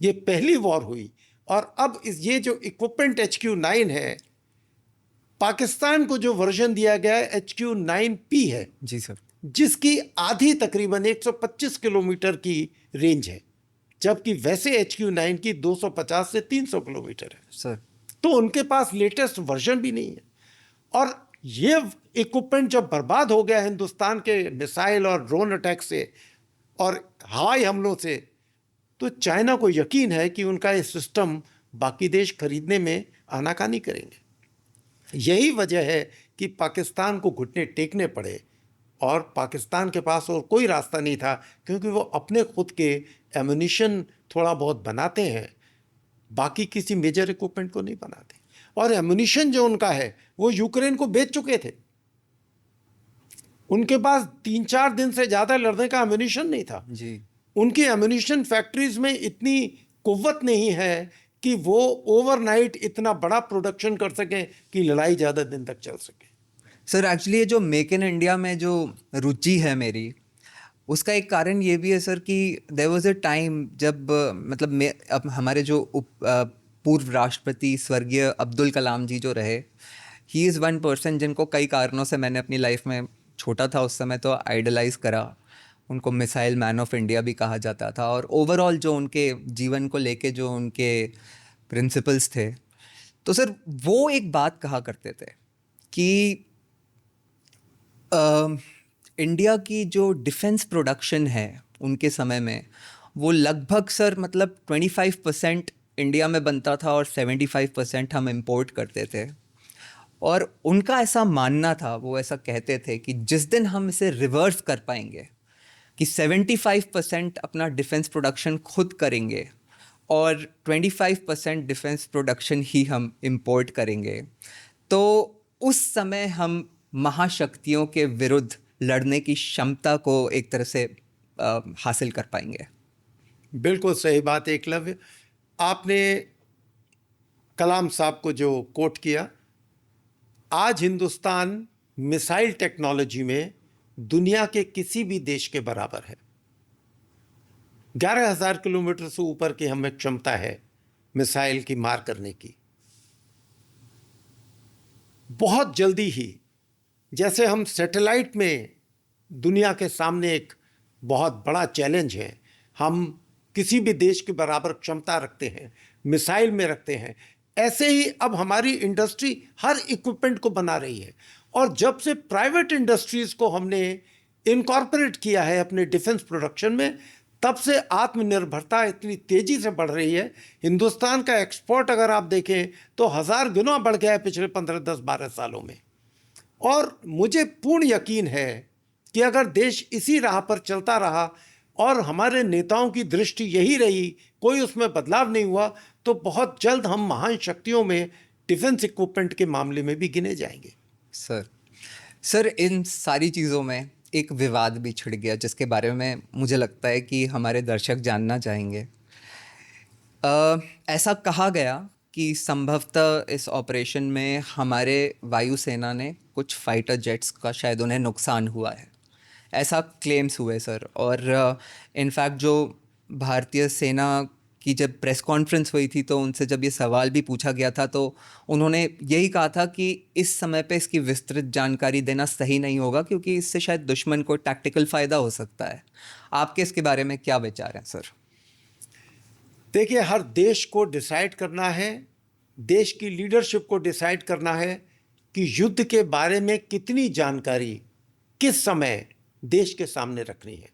ये पहली वॉर हुई। और अब ये जो इक्विपमेंट HQ-9 है, पाकिस्तान को जो वर्जन दिया गया है HQ-9P है जी सर। जिसकी आधी तकरीबन 125 किलोमीटर की रेंज है, जबकि वैसे HQ-9 की 250 से 300 किलोमीटर है सर। तो उनके पास लेटेस्ट वर्जन भी नहीं है। और ये इक्विपमेंट जब बर्बाद हो गया हिंदुस्तान के मिसाइल और ड्रोन अटैक से और हवाई हमलों से, तो चाइना को यकीन है कि उनका ये सिस्टम बाकी देश खरीदने में आनाकानी करेंगे। यही वजह है कि पाकिस्तान को घुटने टेकने पड़े और पाकिस्तान के पास और कोई रास्ता नहीं था, क्योंकि वो अपने खुद के एम्यूनिशन थोड़ा बहुत बनाते हैं, बाकी किसी मेजर इक्विपमेंट को नहीं बनाते। और एम्यूनिशन जो उनका है वो यूक्रेन को बेच चुके थे। उनके पास 3-4 दिन से ज़्यादा लड़ने का एम्यूनिशन नहीं था जी। उनकी एम्यूनिशन फैक्ट्रीज में इतनी कुव्वत नहीं है कि वो ओवरनाइट इतना बड़ा प्रोडक्शन कर सकें कि लड़ाई ज़्यादा दिन तक चल सके। सर एक्चुअली ये जो मेक इन इंडिया में जो रुचि है मेरी, उसका एक कारण ये भी है सर कि देयर वाज अ टाइम जब मतलब अब हमारे जो पूर्व राष्ट्रपति स्वर्गीय अब्दुल कलाम जी जो रहे, ही इज़ वन पर्सन जिनको कई कारणों से मैंने अपनी लाइफ में, छोटा था उस समय तो आइडलाइज करा। उनको मिसाइल मैन ऑफ इंडिया भी कहा जाता था, और ओवरऑल जो उनके जीवन को लेके जो उनके प्रिंसिपल्स थे, तो सर वो एक बात कहा करते थे कि इंडिया की जो डिफेंस प्रोडक्शन है उनके समय में, वो लगभग सर मतलब 25% इंडिया में बनता था और 75% हम इंपोर्ट करते थे। और उनका ऐसा मानना था, वो ऐसा कहते थे कि जिस दिन हम इसे रिवर्स कर पाएंगे कि 75% अपना डिफेंस प्रोडक्शन खुद करेंगे और 25% डिफेंस प्रोडक्शन ही हम इंपोर्ट करेंगे, तो उस समय हम महाशक्तियों के विरुद्ध लड़ने की क्षमता को एक तरह से हासिल कर पाएंगे। बिल्कुल सही बात एकलव्य। आपने कलाम साहब को जो कोट किया, आज हिंदुस्तान मिसाइल टेक्नोलॉजी में दुनिया के किसी भी देश के बराबर है। 11,000 किलोमीटर से ऊपर की हमें क्षमता है मिसाइल की मार करने की। बहुत जल्दी ही, जैसे हम सैटेलाइट में दुनिया के सामने एक बहुत बड़ा चैलेंज है, हम किसी भी देश के बराबर क्षमता रखते हैं, मिसाइल में रखते हैं, ऐसे ही अब हमारी इंडस्ट्री हर इक्विपमेंट को बना रही है। और जब से प्राइवेट इंडस्ट्रीज को हमने इनकॉर्पोरेट किया है अपने डिफेंस प्रोडक्शन में, तब से आत्मनिर्भरता इतनी तेजी से बढ़ रही है। हिंदुस्तान का एक्सपोर्ट अगर आप देखें तो 1000 गुना बढ़ गया है पिछले 15, 10, 12 सालों में। और मुझे पूर्ण यकीन है कि अगर देश इसी राह पर चलता रहा और हमारे नेताओं की दृष्टि यही रही, कोई उसमें बदलाव नहीं हुआ, तो बहुत जल्द हम महान शक्तियों में डिफेंस इक्विपमेंट के मामले में भी गिने जाएंगे। सर इन सारी चीज़ों में एक विवाद भी छिड़ गया जिसके बारे में मुझे लगता है कि हमारे दर्शक जानना चाहेंगे। ऐसा कहा गया कि संभवतः इस ऑपरेशन में हमारे वायुसेना ने कुछ फाइटर जेट्स का शायद उन्हें नुकसान हुआ है, ऐसा क्लेम्स हुए सर। और इनफैक्ट जो भारतीय सेना की जब प्रेस कॉन्फ्रेंस हुई थी तो उनसे जब ये सवाल भी पूछा गया था तो उन्होंने यही कहा था कि इस समय पे इसकी विस्तृत जानकारी देना सही नहीं होगा, क्योंकि इससे शायद दुश्मन को टैक्टिकल फ़ायदा हो सकता है। आपके इसके बारे में क्या विचार हैं सर? देखिए, हर देश को डिसाइड करना है, देश की लीडरशिप को डिसाइड करना है कि युद्ध के बारे में कितनी जानकारी किस समय देश के सामने रखनी है।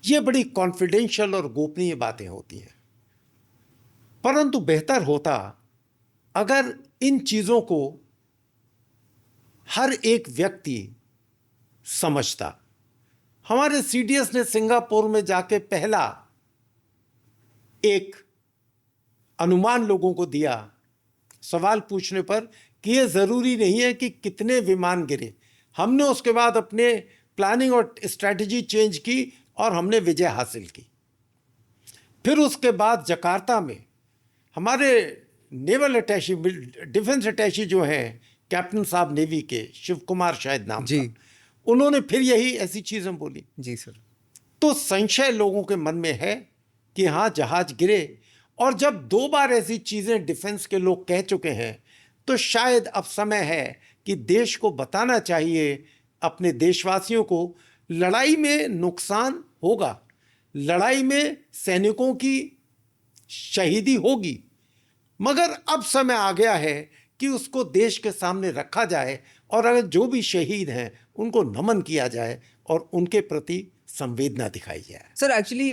ये बड़ी कॉन्फिडेंशियल और गोपनीय बातें होती हैं। परंतु बेहतर होता अगर इन चीजों को हर एक व्यक्ति समझता। हमारे सीडीएस ने सिंगापुर में जाके पहला एक अनुमान लोगों को दिया सवाल पूछने पर कि यह जरूरी नहीं है कि कितने विमान गिरे। हमने उसके बाद अपने प्लानिंग और स्ट्रैटेजी चेंज की और हमने विजय हासिल की। फिर उसके बाद जकार्ता में हमारे नेवल अटैची, डिफेंस अटैची जो हैं कैप्टन साहब नेवी के, शिव कुमार शायद नाम जी, था, उन्होंने फिर यही ऐसी चीजें बोली। जी सर। तो संशय लोगों के मन में है कि हाँ जहाज गिरे, और जब 2 बार ऐसी चीजें डिफेंस के लोग कह चुके हैं तो शायद अब समय है कि देश को बताना चाहिए, अपने देशवासियों को, लड़ाई में नुकसान होगा, लड़ाई में सैनिकों की शहीदी होगी, मगर अब समय आ गया है कि उसको देश के सामने रखा जाए और अगर जो भी शहीद हैं उनको नमन किया जाए और उनके प्रति संवेदना दिखाई जाए। सर एक्चुअली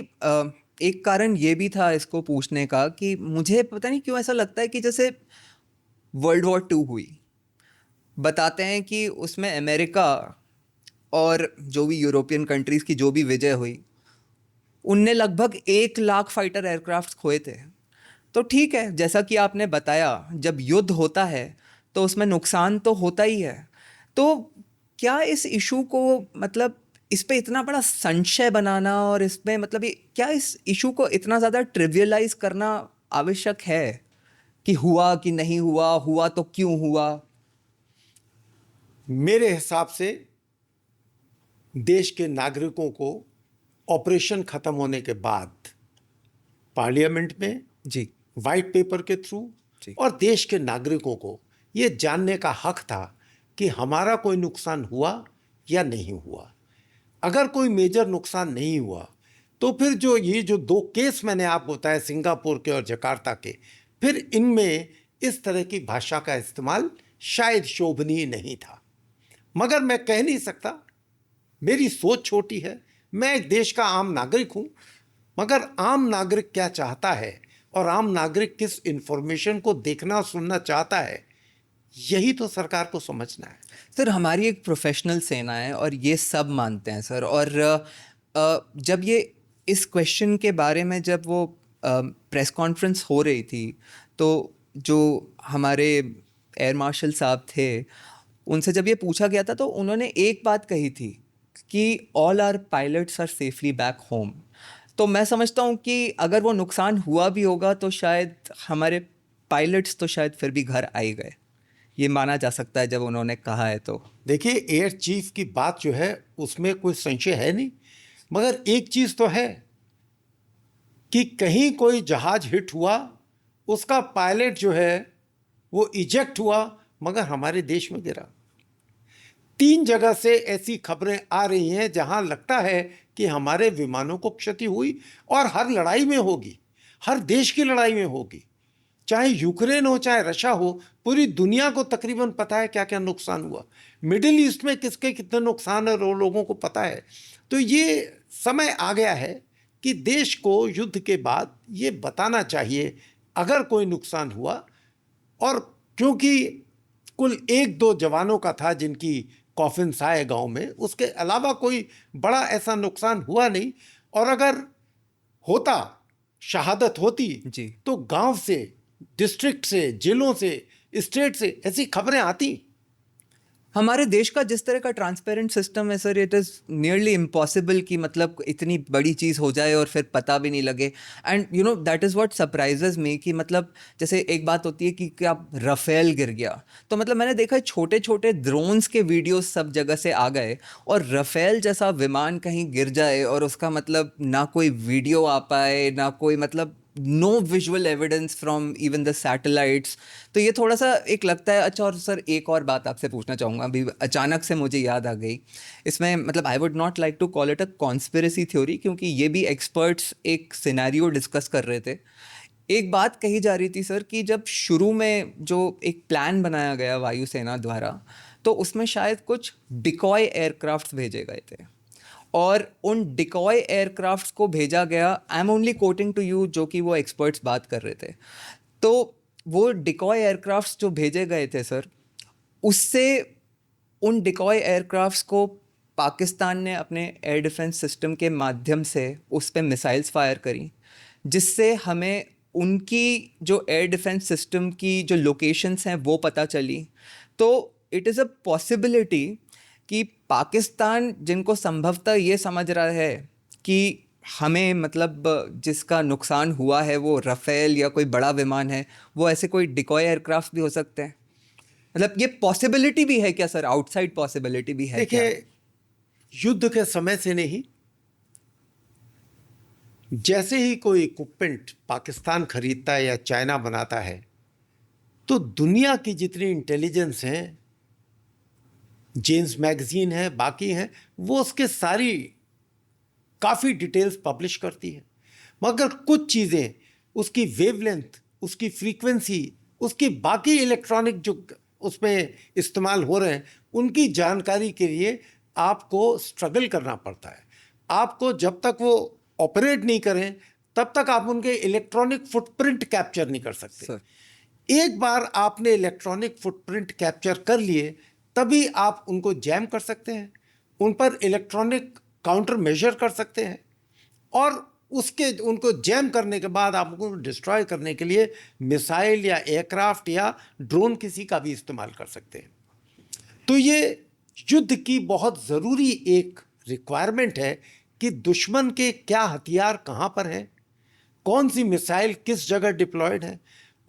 एक कारण ये भी था इसको पूछने का कि मुझे पता नहीं क्यों ऐसा लगता है कि जैसे वर्ल्ड वॉर 2 हुई, बताते हैं कि उसमें अमेरिका और जो भी यूरोपियन कंट्रीज़ की जो भी विजय हुई, उनने लगभग 1 लाख फाइटर एयरक्राफ्ट खोए थे। तो ठीक है, जैसा कि आपने बताया, जब युद्ध होता है तो उसमें नुकसान तो होता ही है। तो क्या इस इशू को, मतलब इस पे इतना बड़ा संशय बनाना और इसमें मतलब क्या इस इशू को इतना ज़्यादा ट्रिवियलाइज करना आवश्यक है कि हुआ कि नहीं हुआ, हुआ तो क्यों हुआ? मेरे हिसाब से देश के नागरिकों को ऑपरेशन खत्म होने के बाद पार्लियामेंट में, जी, वाइट पेपर के थ्रू, जी। और देश के नागरिकों को ये जानने का हक था कि हमारा कोई नुकसान हुआ या नहीं हुआ। अगर कोई मेजर नुकसान नहीं हुआ तो फिर जो 2 केस मैंने आपको बताया, सिंगापुर के और जकार्ता के, फिर इनमें इस तरह की भाषा का इस्तेमाल शायद शोभनीय नहीं था। मगर मैं कह नहीं सकता, मेरी सोच छोटी है, मैं एक देश का आम नागरिक हूं, मगर आम नागरिक क्या चाहता है और आम नागरिक किस इंफॉर्मेशन को देखना और सुनना चाहता है, यही तो सरकार को समझना है। सर हमारी एक प्रोफेशनल सेना है और ये सब मानते हैं सर। और जब ये इस क्वेश्चन के बारे में जब वो प्रेस कॉन्फ्रेंस हो रही थी, तो जो हमारे एयर मार्शल साहब थे, उनसे जब ये पूछा गया था तो उन्होंने एक बात कही थी कि all our pilots are safely back home. तो मैं समझता हूँ कि अगर वो नुकसान हुआ भी होगा तो शायद हमारे पायलट्स तो शायद फिर भी घर आ ही गए, ये माना जा सकता है जब उन्होंने कहा है तो। देखिए, एयर चीफ की बात जो है उसमें कोई संशय है नहीं, मगर एक चीज तो है कि कहीं कोई जहाज हिट हुआ, उसका पायलट जो है वो इजेक्ट हुआ, मगर हमारे देश में गिरा। 3 जगह से ऐसी खबरें आ रही हैं जहां लगता है कि हमारे विमानों को क्षति हुई, और हर लड़ाई में होगी, हर देश की लड़ाई में होगी, चाहे यूक्रेन हो चाहे रशिया हो, पूरी दुनिया को तकरीबन पता है क्या क्या नुकसान हुआ। मिडिल ईस्ट में किसके कितने नुकसान है वो लोगों को पता है। तो ये समय आ गया है कि देश को युद्ध के बाद ये बताना चाहिए अगर कोई नुकसान हुआ। और क्योंकि कुल 1-2 जवानों का था जिनकी कॉफिन्स आए गांव में, उसके अलावा कोई बड़ा ऐसा नुकसान हुआ नहीं। और अगर होता, शहादत होती, जी। तो गांव से, डिस्ट्रिक्ट से, जिलों से, स्टेट से ऐसी खबरें आती। हमारे देश का जिस तरह का ट्रांसपेरेंट सिस्टम है sir, it is nearly impossible कि मतलब इतनी बड़ी चीज़ हो जाए और फिर पता भी नहीं लगे। And you know that is what surprises me कि मतलब जैसे एक बात होती है कि क्या राफेल गिर गया, तो मतलब मैंने देखा है छोटे छोटे ड्रोन्स के वीडियोस सब जगह से आ गए, और राफेल जैसा विमान कहीं गिर जाए और उसका मतलब ना कोई वीडियो आ पाए, ना कोई मतलब no visual evidence from even the satellites. तो ये थोड़ा सा एक लगता है। अच्छा, और सर एक और बात आपसे पूछना चाहूँगा, अभी अचानक से मुझे याद आ गई। इसमें मतलब I would not like to call it a conspiracy theory, क्योंकि ये भी एक्सपर्ट्स एक सिनेरियो डिस्कस कर रहे थे। एक बात कही जा रही थी सर कि जब शुरू में जो एक प्लान बनाया गया वायुसेना द्वारा, तो उसमें शायद कुछ डिकॉय एयरक्राफ्ट भेजे गए थे, और उन डिकॉय एयरक्राफ्ट्स को भेजा गया। I am only quoting to you, जो कि वो एक्सपर्ट्स बात कर रहे थे। तो वो डिकॉय एयरक्राफ्ट्स जो भेजे गए थे सर, उससे उन डिकॉय एयरक्राफ्ट्स को पाकिस्तान ने अपने एयर डिफेंस सिस्टम के माध्यम से उस पर मिसाइल्स फायर करी, जिससे हमें उनकी जो एयर डिफेंस सिस्टम की जो लोकेशंस हैं वो पता चली। तो इट इज़ अ पॉसिबिलिटी कि पाकिस्तान, जिनको संभवतः ये समझ रहा है कि हमें मतलब जिसका नुकसान हुआ है वो राफेल या कोई बड़ा विमान है, वो ऐसे कोई डिकॉय एयरक्राफ्ट भी हो सकते हैं। मतलब ये पॉसिबिलिटी भी है क्या सर? आउटसाइड पॉसिबिलिटी भी है क्या? देखिए, युद्ध के समय से नहीं, जैसे ही कोई इक्विपमेंट पाकिस्तान खरीदता है या चाइना बनाता है, तो दुनिया की जितनी इंटेलिजेंस हैं, जेम्स मैगजीन है, बाकी हैं, वो उसके सारी काफ़ी डिटेल्स पब्लिश करती है। मगर कुछ चीज़ें, उसकी वेवलेंथ, उसकी फ्रीक्वेंसी, उसकी बाकी इलेक्ट्रॉनिक जो उसमें इस्तेमाल हो रहे हैं, उनकी जानकारी के लिए आपको स्ट्रगल करना पड़ता है। आपको जब तक वो ऑपरेट नहीं करें, तब तक आप उनके इलेक्ट्रॉनिक फुटप्रिंट कैप्चर नहीं कर सकते। सर, एक बार आपने इलेक्ट्रॉनिक फुटप्रिंट कैप्चर कर लिए, तभी आप उनको जैम कर सकते हैं, उन पर इलेक्ट्रॉनिक काउंटर मेजर कर सकते हैं, और उसके उनको जैम करने के बाद आप उनको डिस्ट्रॉय करने के लिए मिसाइल या एयरक्राफ्ट या ड्रोन किसी का भी इस्तेमाल कर सकते हैं। तो ये युद्ध की बहुत ज़रूरी एक रिक्वायरमेंट है कि दुश्मन के क्या हथियार कहाँ पर हैं, कौन सी मिसाइल किस जगह डिप्लॉयड है,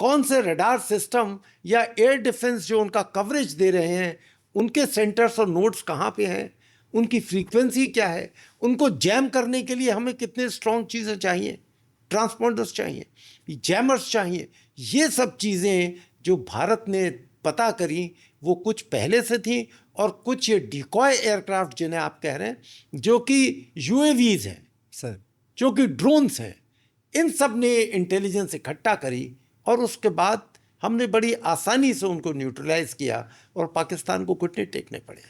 कौन से रडार सिस्टम या एयर डिफेंस जो उनका कवरेज दे रहे हैं, उनके सेंटर्स और नोड्स कहाँ पे हैं, उनकी फ्रीक्वेंसी क्या है, उनको जैम करने के लिए हमें कितने स्ट्रॉन्ग चीज़ें चाहिए, ट्रांसपॉन्डर्स चाहिए, जैमर्स चाहिए। ये सब चीज़ें जो भारत ने पता करी, वो कुछ पहले से थी, और कुछ ये डिकॉय एयरक्राफ्ट जिन्हें आप कह रहे हैं, जो कि यूएवीज हैं सर, जो कि ड्रोन्स हैं, इन सब ने इंटेलिजेंस इकट्ठा करी, और उसके बाद हमने बड़ी आसानी से उनको न्यूट्रलाइज किया, और पाकिस्तान को घुटने टेकने पड़े।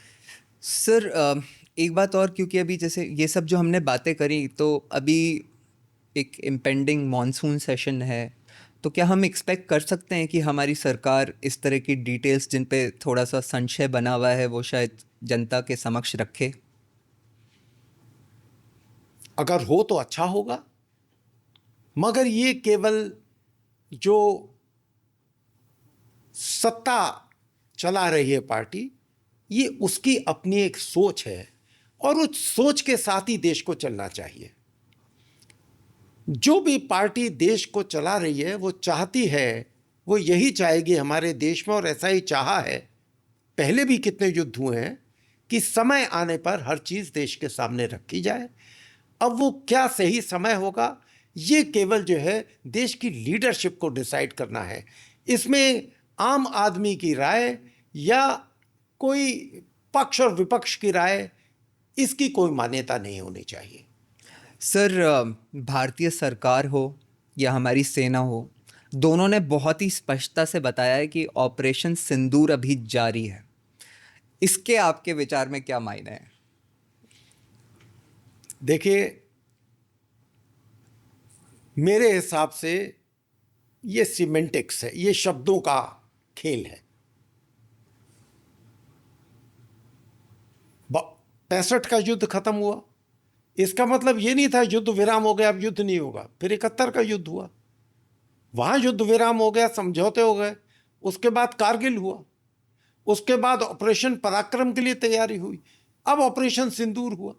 सर एक बात और, क्योंकि अभी जैसे ये सब जो हमने बातें करी, तो अभी एक इम्पेंडिंग मॉनसून सेशन है, तो क्या हम एक्सपेक्ट कर सकते हैं कि हमारी सरकार इस तरह की डिटेल्स जिन पे थोड़ा सा संशय बना हुआ है वो शायद जनता के समक्ष रखे? अगर हो तो अच्छा होगा, मगर ये केवल जो सत्ता चला रही है पार्टी, ये उसकी अपनी एक सोच है, और उस सोच के साथ ही देश को चलना चाहिए। जो भी पार्टी देश को चला रही है, वो चाहती है, वो यही चाहेगी हमारे देश में, और ऐसा ही चाहा है, पहले भी कितने युद्ध हुए हैं, कि समय आने पर हर चीज़ देश के सामने रखी जाए। अब वो क्या सही समय होगा, ये केवल जो है देश की लीडरशिप को डिसाइड करना है। इसमें आम आदमी की राय या कोई पक्ष और विपक्ष की राय, इसकी कोई मान्यता नहीं होनी चाहिए। सर, भारतीय सरकार हो या हमारी सेना हो, दोनों ने बहुत ही स्पष्टता से बताया है कि ऑपरेशन सिंदूर अभी जारी है। इसके आपके विचार में क्या मायने हैं? देखिए, मेरे हिसाब से ये सिमेंटिक्स है, ये शब्दों का खेल है। 65 का युद्ध खत्म हुआ, इसका मतलब ये नहीं था युद्ध विराम हो गया, अब युद्ध नहीं होगा। फिर 71 का युद्ध हुआ, वहां युद्ध विराम हो गया, समझौते हो गए। उसके बाद कारगिल हुआ, उसके बाद ऑपरेशन पराक्रम के लिए तैयारी हुई, अब ऑपरेशन सिंदूर हुआ।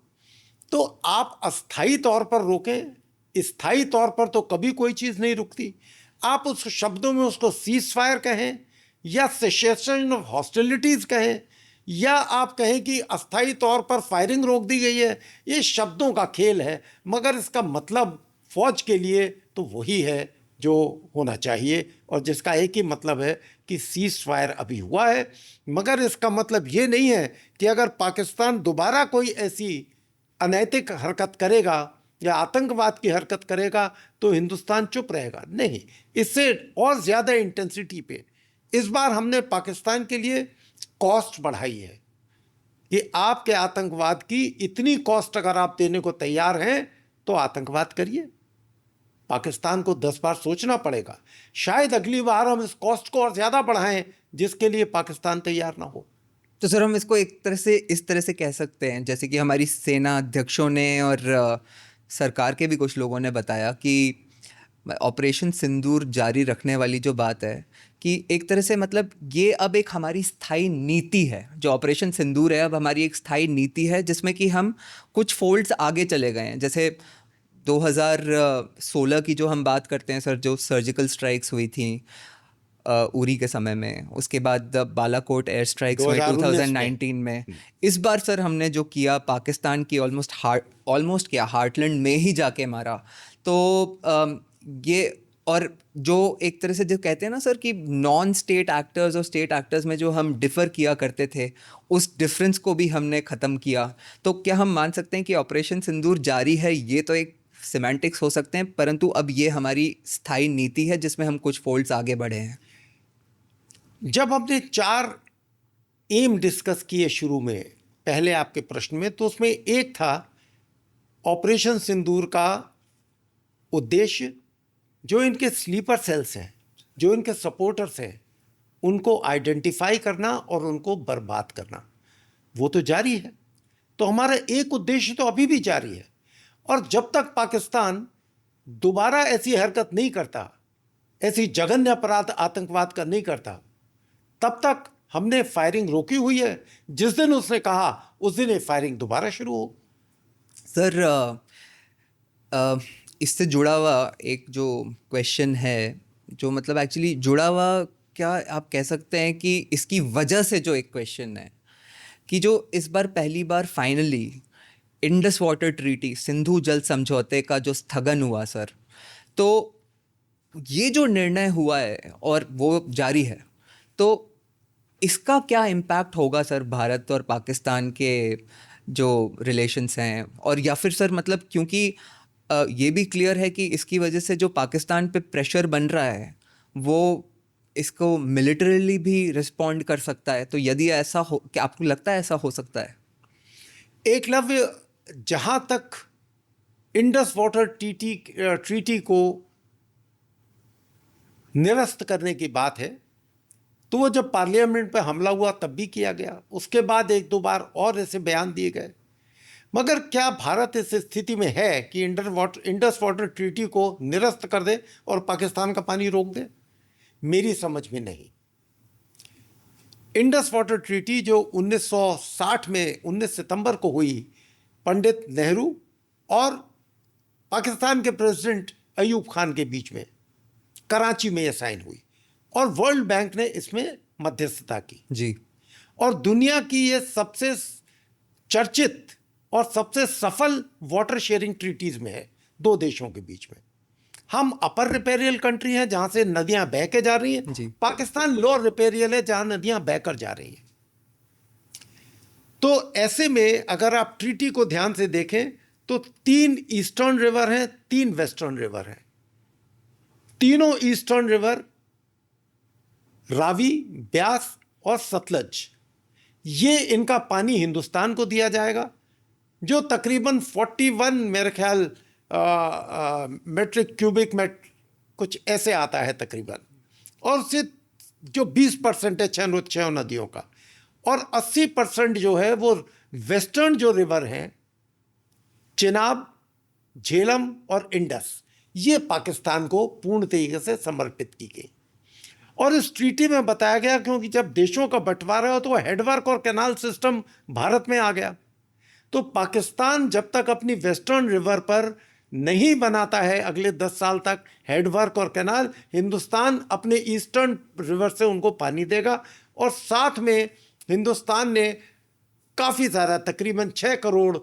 तो आप अस्थायी तौर पर रोकें, स्थायी तौर पर तो कभी कोई चीज़ नहीं रुकती। आप उस शब्दों में उसको सीज फायर कहें, या सेसेशन ऑफ हॉस्टिलिटीज़ कहें, या आप कहें कि अस्थायी तौर पर फायरिंग रोक दी गई है, ये शब्दों का खेल है, मगर इसका मतलब फौज के लिए तो वही है जो होना चाहिए, और जिसका एक ही मतलब है कि सीज फायर अभी हुआ है। मगर इसका मतलब ये नहीं है कि अगर पाकिस्तान दोबारा कोई ऐसी अनैतिक हरकत करेगा या आतंकवाद की हरकत करेगा तो हिंदुस्तान चुप रहेगा। नहीं, इससे और ज़्यादा इंटेंसिटी पे इस बार हमने पाकिस्तान के लिए कॉस्ट बढ़ाई है। कि आपके आतंकवाद की इतनी कॉस्ट अगर आप देने को तैयार हैं तो आतंकवाद करिए। पाकिस्तान को 10 बार सोचना पड़ेगा। शायद अगली बार हम इस कॉस्ट को और ज़्यादा बढ़ाएं जिसके लिए पाकिस्तान तैयार ना हो। तो सर हम इसको एक तरह से इस तरह से कह सकते हैं, जैसे कि हमारी सेना अध्यक्षों ने और सरकार के भी कुछ लोगों ने बताया कि ऑपरेशन सिंदूर जारी रखने वाली जो बात है कि एक तरह से मतलब ये अब एक हमारी स्थायी नीति है। जो ऑपरेशन सिंदूर है अब हमारी एक स्थायी नीति है, जिसमें कि हम कुछ फोल्ड्स आगे चले गए हैं। जैसे 2016 की जो हम बात करते हैं सर, जो सर्जिकल स्ट्राइक्स हुई थी उरी के समय में, उसके बाद बालाकोट एयर स्ट्राइक्स हुए 2019 में। 2019 में। इस बार सर हमने जो किया पाकिस्तान की ऑलमोस्ट क्या हार्टलैंड में ही जाके मारा। तो ये और जो एक तरह से जो कहते हैं ना सर कि नॉन स्टेट एक्टर्स और स्टेट एक्टर्स में जो हम डिफ़र किया करते थे, उस डिफरेंस को भी हमने ख़त्म किया। तो क्या हम मान सकते हैं कि ऑपरेशन सिंदूर जारी है? ये तो एक सिमेंटिक्स हो सकते हैं, परंतु अब ये हमारी स्थायी नीति है जिसमें हम कुछ फोल्ड्स आगे बढ़े हैं। जब हमने 4 एम डिस्कस किए शुरू में पहले आपके प्रश्न में, तो उसमें एक था ऑपरेशन सिंदूर का उद्देश्य जो इनके स्लीपर सेल्स हैं, जो इनके सपोर्टर्स हैं, उनको आइडेंटिफाई करना और उनको बर्बाद करना। वो तो जारी है। तो हमारा एक उद्देश्य तो अभी भी जारी है। और जब तक पाकिस्तान दोबारा ऐसी हरकत नहीं करता, ऐसी जघन्य अपराध आतंकवाद का नहीं करता, तब तक हमने फायरिंग रोकी हुई है। जिस दिन उसने कहा उस दिन ये फायरिंग दोबारा शुरू हो। सर इससे जुड़ा हुआ एक जो क्वेश्चन है, जो मतलब एक्चुअली जुड़ा हुआ, क्या आप कह सकते हैं कि इसकी वजह से जो एक क्वेश्चन है कि जो इस बार पहली बार finally Indus water treaty, Sindhu जल समझौते का जो स्थगन हुआ सर, तो ये जो निर्णय हुआ है और वो जारी है, तो इसका क्या इम्पैक्ट होगा सर भारत और पाकिस्तान के जो रिलेशंस हैं? और या फिर सर मतलब क्योंकि ये भी क्लियर है कि इसकी वजह से जो पाकिस्तान पे प्रेशर बन रहा है वो इसको मिलिटरीली भी रिस्पॉन्ड कर सकता है। तो यदि ऐसा हो, क्या आपको लगता है ऐसा हो सकता है? एकलव्य, जहां तक इंडस वाटर ट्रीटी को निरस्त करने की बात है, तो वो जब पार्लियामेंट पे हमला हुआ तब भी किया गया। उसके बाद 1-2 बार और ऐसे बयान दिए गए। मगर क्या भारत इस स्थिति में है कि इंडस वाटर ट्रीटी को निरस्त कर दे और पाकिस्तान का पानी रोक दे? मेरी समझ में नहीं। इंडस वाटर ट्रीटी जो 1960 में 19 सितंबर को हुई, पंडित नेहरू और पाकिस्तान के प्रेसिडेंट अयूब खान के बीच में कराची में यह साइन हुई और वर्ल्ड बैंक ने इसमें मध्यस्थता की जी। और दुनिया की ये सबसे चर्चित और सबसे सफल वाटर शेयरिंग ट्रीटीज में है 2 देशों के बीच में। हम अपर रिपेरियल कंट्री हैं जहां से नदियां बह के जा रही हैं, पाकिस्तान लोअर रिपेरियल है जहां नदियां बहकर जा रही हैं। तो ऐसे में अगर आप ट्रीटी को ध्यान से देखें तो 3 ईस्टर्न रिवर हैं, 3 वेस्टर्न रिवर हैं। तीनों ईस्टर्न रिवर रावी, ब्यास और सतलज, ये इनका पानी हिंदुस्तान को दिया जाएगा, जो तकरीबन 41 मेरे ख्याल मेट्रिक क्यूबिक मेट कुछ ऐसे आता है तकरीबन, और उससे जो 20% है 6 नदियों का, और 80% जो है वो वेस्टर्न जो रिवर हैं, चिनाब, झेलम और इंडस, ये पाकिस्तान को पूर्ण तरीके से समर्पित की गई। और इस ट्रीटी में बताया गया क्योंकि जब देशों का बंटवारा हो तो हेडवर्क और कैनाल सिस्टम भारत में आ गया। तो पाकिस्तान जब तक अपनी वेस्टर्न रिवर पर नहीं बनाता है अगले 10 साल तक हेडवर्क और कैनाल, हिंदुस्तान अपने ईस्टर्न रिवर से उनको पानी देगा। और साथ में हिंदुस्तान ने काफ़ी ज़्यादा तकरीबन 6 करोड़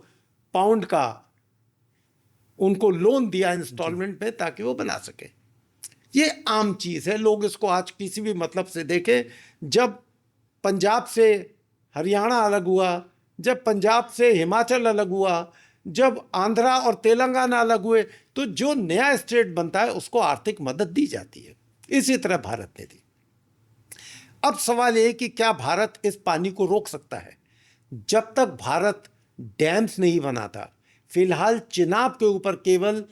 पाउंड का उनको लोन दिया इंस्टॉलमेंट में ताकि वो बना सके। ये आम चीज़ है, लोग इसको आज किसी भी मतलब से देखें। जब पंजाब से हरियाणा अलग हुआ, जब पंजाब से हिमाचल अलग हुआ, जब आंध्रा और तेलंगाना अलग हुए, तो जो नया स्टेट बनता है उसको आर्थिक मदद दी जाती है। इसी तरह भारत ने दी। अब सवाल ये कि क्या भारत इस पानी को रोक सकता है? जब तक भारत डैम्स नहीं बनाता। फिलहाल चिनाब के ऊपर केवल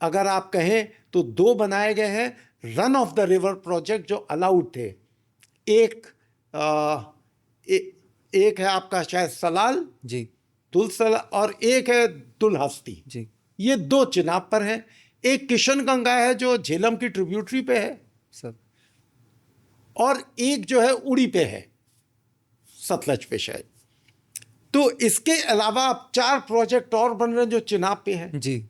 अगर आप कहें तो 2 बनाए गए हैं run of the river project जो अलाउड थे। एक एक है आपका शायद सलाल जी दुलसला और एक है दुलहस्ती। जी ये 2 चिनाब पर हैं। एक किशनगंगा है जो झेलम की ट्रिब्यूटरी पे है, सर। और एक जो है उड़ी पे है, सतलज पे शायद। तो इसके अलावा अब 4 प्रोजेक्ट और बन रहे हैं जो चिनाब पे हैं। जी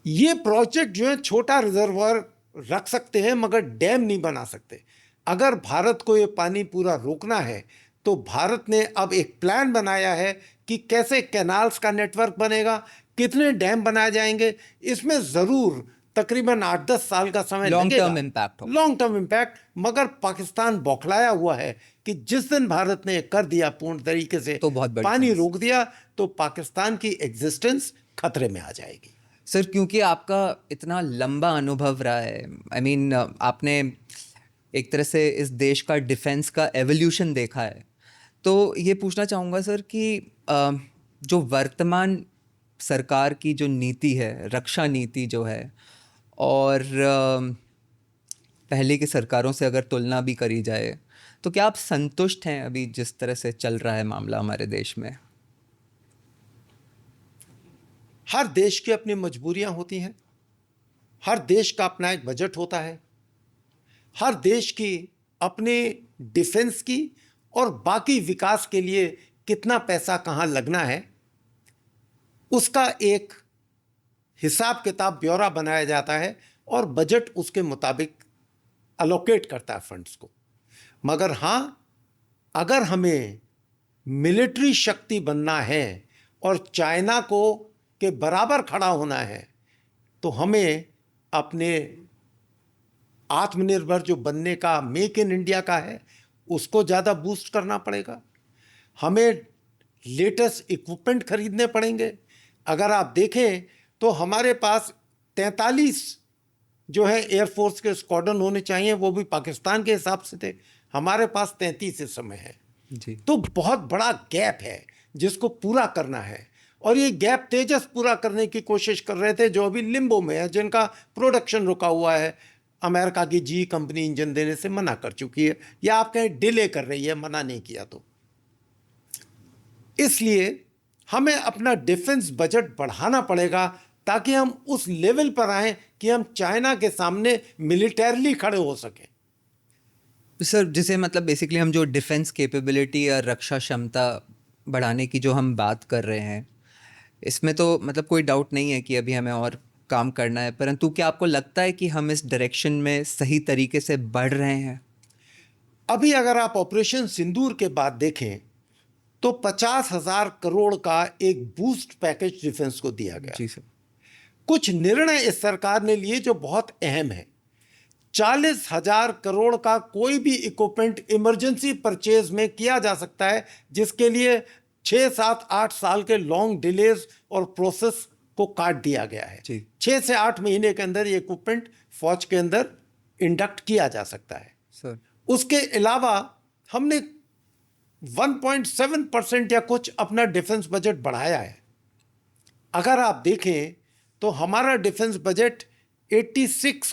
ये प्रोजेक्ट जो है छोटा रिजर्वायर रख सकते हैं मगर डैम नहीं बना सकते। अगर भारत को ये पानी पूरा रोकना है तो भारत ने अब एक प्लान बनाया है कि कैसे कैनाल्स का नेटवर्क बनेगा, कितने डैम बनाए जाएंगे। इसमें ज़रूर तकरीबन 8-10 साल का समय लॉन्ग लगेगा, टर्म इम्पैक्ट होगा। Long term impact. मगर पाकिस्तान बौखलाया हुआ है कि जिस दिन भारत ने कर दिया पूर्ण तरीके से, तो बहुत बड़ी पानी समस्या। रोक दिया, तो पाकिस्तान की एग्जिस्टेंस खतरे में आ जाएगी। सर, क्योंकि आपका इतना लंबा अनुभव रहा है, आई मीन आपने एक तरह से इस देश का डिफेंस का एवोल्यूशन देखा है, तो ये पूछना चाहूँगा सर कि जो वर्तमान सरकार की जो नीति है, रक्षा नीति जो है, और पहले की सरकारों से अगर तुलना भी करी जाए, तो क्या आप संतुष्ट हैं अभी जिस तरह से चल रहा है मामला हमारे देश में? हर देश की अपनी मजबूरियां होती हैं, हर देश का अपना एक बजट होता है, हर देश की अपने डिफेंस की और बाकी विकास के लिए कितना पैसा कहाँ लगना है, उसका एक हिसाब किताब ब्यौरा बनाया जाता है और बजट उसके मुताबिक अलोकेट करता है फंड्स को। मगर हाँ, अगर हमें मिलिट्री शक्ति बनना है और चाइना को के बराबर खड़ा होना है, तो हमें अपने आत्मनिर्भर जो बनने का मेक इन इंडिया का है उसको ज़्यादा बूस्ट करना पड़ेगा। हमें लेटेस्ट इक्विपमेंट खरीदने पड़ेंगे। अगर आप देखें तो हमारे पास 43 जो है एयरफोर्स के स्क्वाड्रन होने चाहिए, वो भी पाकिस्तान के हिसाब से थे, हमारे पास 33 इस समय है। जी तो बहुत बड़ा गैप है जिसको पूरा करना है, और ये गैप तेजस पूरा करने की कोशिश कर रहे थे जो अभी लिम्बो में है, जिनका प्रोडक्शन रुका हुआ है। अमेरिका की जी कंपनी इंजन देने से मना कर चुकी है, या आप कहें डिले कर रही है, मना नहीं किया तो। इसलिए हमें अपना डिफेंस बजट बढ़ाना पड़ेगा ताकि हम उस लेवल पर आएं कि हम चाइना के सामने मिलिटरली खड़े हो सकें। सर, जिसे मतलब बेसिकली हम जो डिफेंस कैपेबिलिटी या रक्षा क्षमता बढ़ाने की जो हम बात कर रहे हैं, इसमें तो मतलब कोई डाउट नहीं है कि अभी हमें और काम करना है, परंतु क्या आपको लगता है कि हम इस डायरेक्शन में सही तरीके से बढ़ रहे हैं? अभी अगर आप ऑपरेशन सिंदूर के बाद देखें तो 50,000 करोड़ का एक बूस्ट पैकेज डिफेंस को दिया गया। जी सर। कुछ निर्णय इस सरकार ने लिए जो बहुत अहम है। 40,000 करोड़ का कोई भी इक्विपमेंट इमरजेंसी परचेज में किया जा सकता है, जिसके लिए 6, 7, 8 साल के लॉन्ग डिलेज और प्रोसेस को काट दिया गया है। जी 6 से 8 महीने के अंदर ये इक्विपमेंट फौज के अंदर इंडक्ट किया जा सकता है। सर। उसके अलावा हमने 1.7% या कुछ अपना डिफेंस बजट बढ़ाया है। अगर आप देखें तो हमारा डिफेंस बजट 86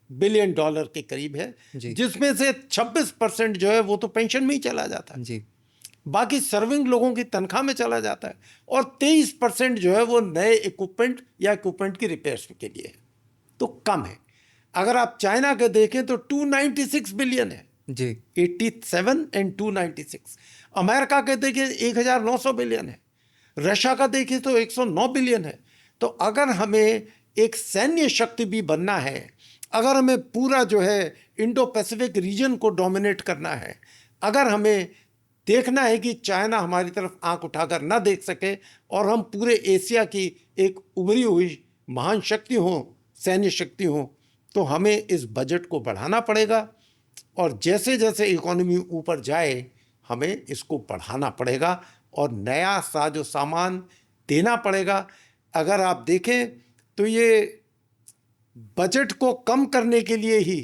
बिलियन डॉलर के करीब है, जी। जिसमें से 26% जो है वो तो पेंशन में ही चला जाता है, जी बाकी सर्विंग लोगों की तनख्वाह में चला जाता है, और 23% जो है वो नए इक्विपमेंट या इक्विपमेंट की रिपेयर्स के लिए है। तो कम है। अगर आप चाइना के देखें तो 296 बिलियन है। जी 87 एंड 296। अमेरिका के देखिए 1900 बिलियन है। रशिया का देखिए तो 109 बिलियन है। तो अगर हमें एक सैन्य शक्ति भी बनना है, अगर हमें पूरा जो है इंडो पैसिफिक रीजन को डोमिनेट करना है, अगर हमें देखना है कि चाइना हमारी तरफ आंख उठाकर ना देख सके और हम पूरे एशिया की एक उभरी हुई महान शक्ति हो, सैन्य शक्ति हो, तो हमें इस बजट को बढ़ाना पड़ेगा। और जैसे जैसे इकोनॉमी ऊपर जाए हमें इसको बढ़ाना पड़ेगा और नया साजो सामान देना पड़ेगा। अगर आप देखें तो ये बजट को कम करने के लिए ही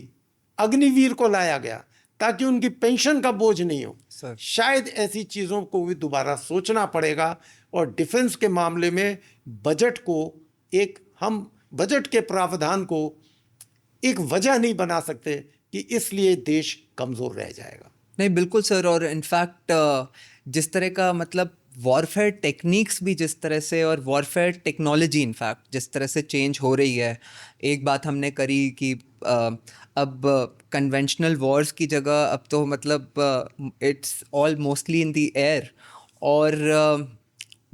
अग्निवीर को लाया गया, ताकि उनकी पेंशन का बोझ नहीं हो। सर शायद ऐसी चीज़ों को भी दोबारा सोचना पड़ेगा। और डिफेंस के मामले में बजट को हम बजट के प्रावधान को एक वजह नहीं बना सकते कि इसलिए देश कमज़ोर रह जाएगा। नहीं, बिल्कुल सर। और इनफैक्ट जिस तरह का मतलब वॉरफेयर टेक्निक्स भी जिस तरह से, और वॉरफेयर टेक्नोलॉजी इनफैक्ट जिस तरह से चेंज हो रही है। एक बात हमने करी कि अब कन्वेंशनल वॉर्स की जगह अब तो मतलब it's all mostly in the air. और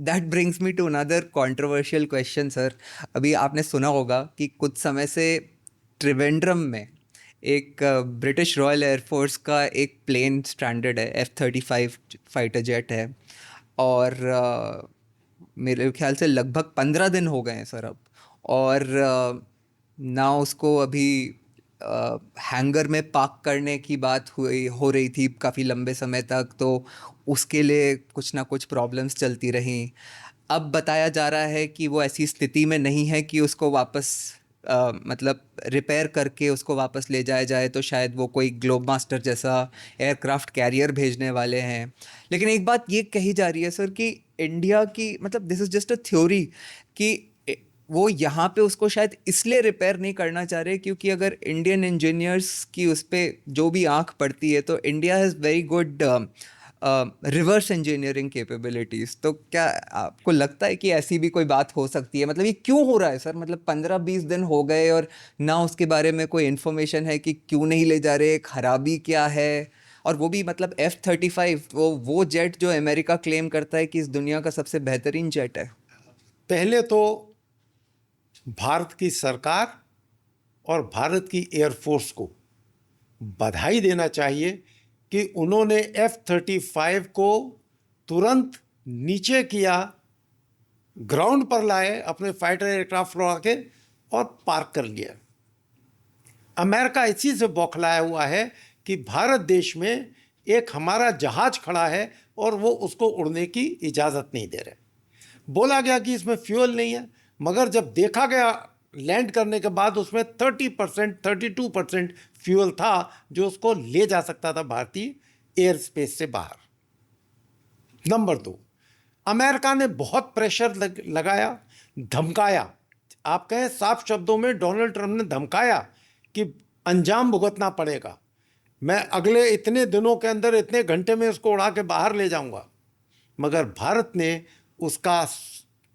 that brings me to another controversial question sir. अभी आपने सुना होगा कि कुछ समय से त्रिवेंद्रम में एक ब्रिटिश रॉयल एयरफोर्स का एक प्लेन स्ट्रैंडेड है, F-35 फाइटर जेट है। और मेरे ख्याल से लगभग 15 दिन हो गए हैं सर अब। और ना उसको अभी हैंगर में पार्क करने की बात हो रही थी काफ़ी लंबे समय तक, तो उसके लिए कुछ ना कुछ प्रॉब्लम्स चलती रहीं। अब बताया जा रहा है कि वो ऐसी स्थिति में नहीं है कि उसको वापस मतलब रिपेयर करके उसको वापस ले जाया जाए, तो शायद वो कोई ग्लोब मास्टर जैसा एयरक्राफ्ट कैरियर भेजने वाले हैं। लेकिन एक बात ये कही जा रही है सर कि इंडिया की मतलब this is just a theory कि वो यहाँ पे उसको शायद इसलिए रिपेयर नहीं करना चाह रहे क्योंकि अगर इंडियन इंजीनियर्स की उस पर जो भी आंख पड़ती है तो India has very good reverse engineering capabilities. तो क्या आपको लगता है कि ऐसी भी कोई बात हो सकती है? मतलब ये क्यों हो रहा है सर? मतलब 15-20 दिन हो गए और ना उसके बारे में कोई इन्फॉर्मेशन है कि क्यों नहीं ले जा रहे, खराबी क्या है? और वो भी मतलब F-35, वो जेट जो अमेरिका क्लेम करता है कि इस दुनिया का सबसे बेहतरीन जेट है। पहले तो भारत की सरकार और भारत की एयरफोर्स को बधाई देना चाहिए कि उन्होंने F-35 को तुरंत नीचे किया, ग्राउंड पर लाए, अपने फाइटर एयरक्राफ्ट उड़ा के और पार्क कर लिया। अमेरिका इसी से बौखलाया हुआ है कि भारत देश में एक हमारा जहाज खड़ा है और वो उसको उड़ने की इजाज़त नहीं दे रहे। बोला गया कि इसमें फ्यूल नहीं है, मगर जब देखा गया लैंड करने के बाद उसमें 30%, 32% फ्यूल था जो उसको ले जा सकता था भारतीय एयर स्पेस से बाहर। नंबर 2, अमेरिका ने बहुत प्रेशर लगाया, धमकाया। आप कहें साफ शब्दों में डोनाल्ड ट्रंप ने धमकाया कि अंजाम भुगतना पड़ेगा, मैं अगले इतने दिनों के अंदर इतने घंटे में उसको उड़ा के बाहर ले जाऊंगा। मगर भारत ने उसका,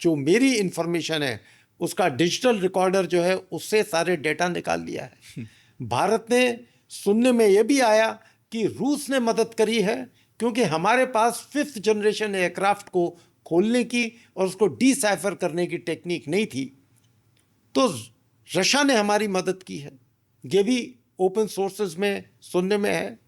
जो मेरी इंफॉर्मेशन है, उसका डिजिटल रिकॉर्डर जो है उससे सारे डेटा निकाल लिया है। भारत ने, सुनने में यह भी आया कि रूस ने मदद करी है क्योंकि हमारे पास 5th जनरेशन एयरक्राफ्ट को खोलने की और उसको डिसाइफर करने की टेक्निक नहीं थी, तो रशिया ने हमारी मदद की है। ये भी ओपन सोर्सेज में सुनने में है।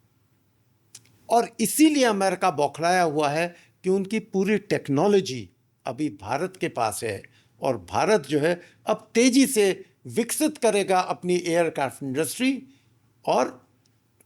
और इसीलिए अमेरिका बौखलाया हुआ है कि उनकी पूरी टेक्नोलॉजी अभी भारत के पास है और भारत जो है अब तेजी से विकसित करेगा अपनी एयरक्राफ्ट इंडस्ट्री। और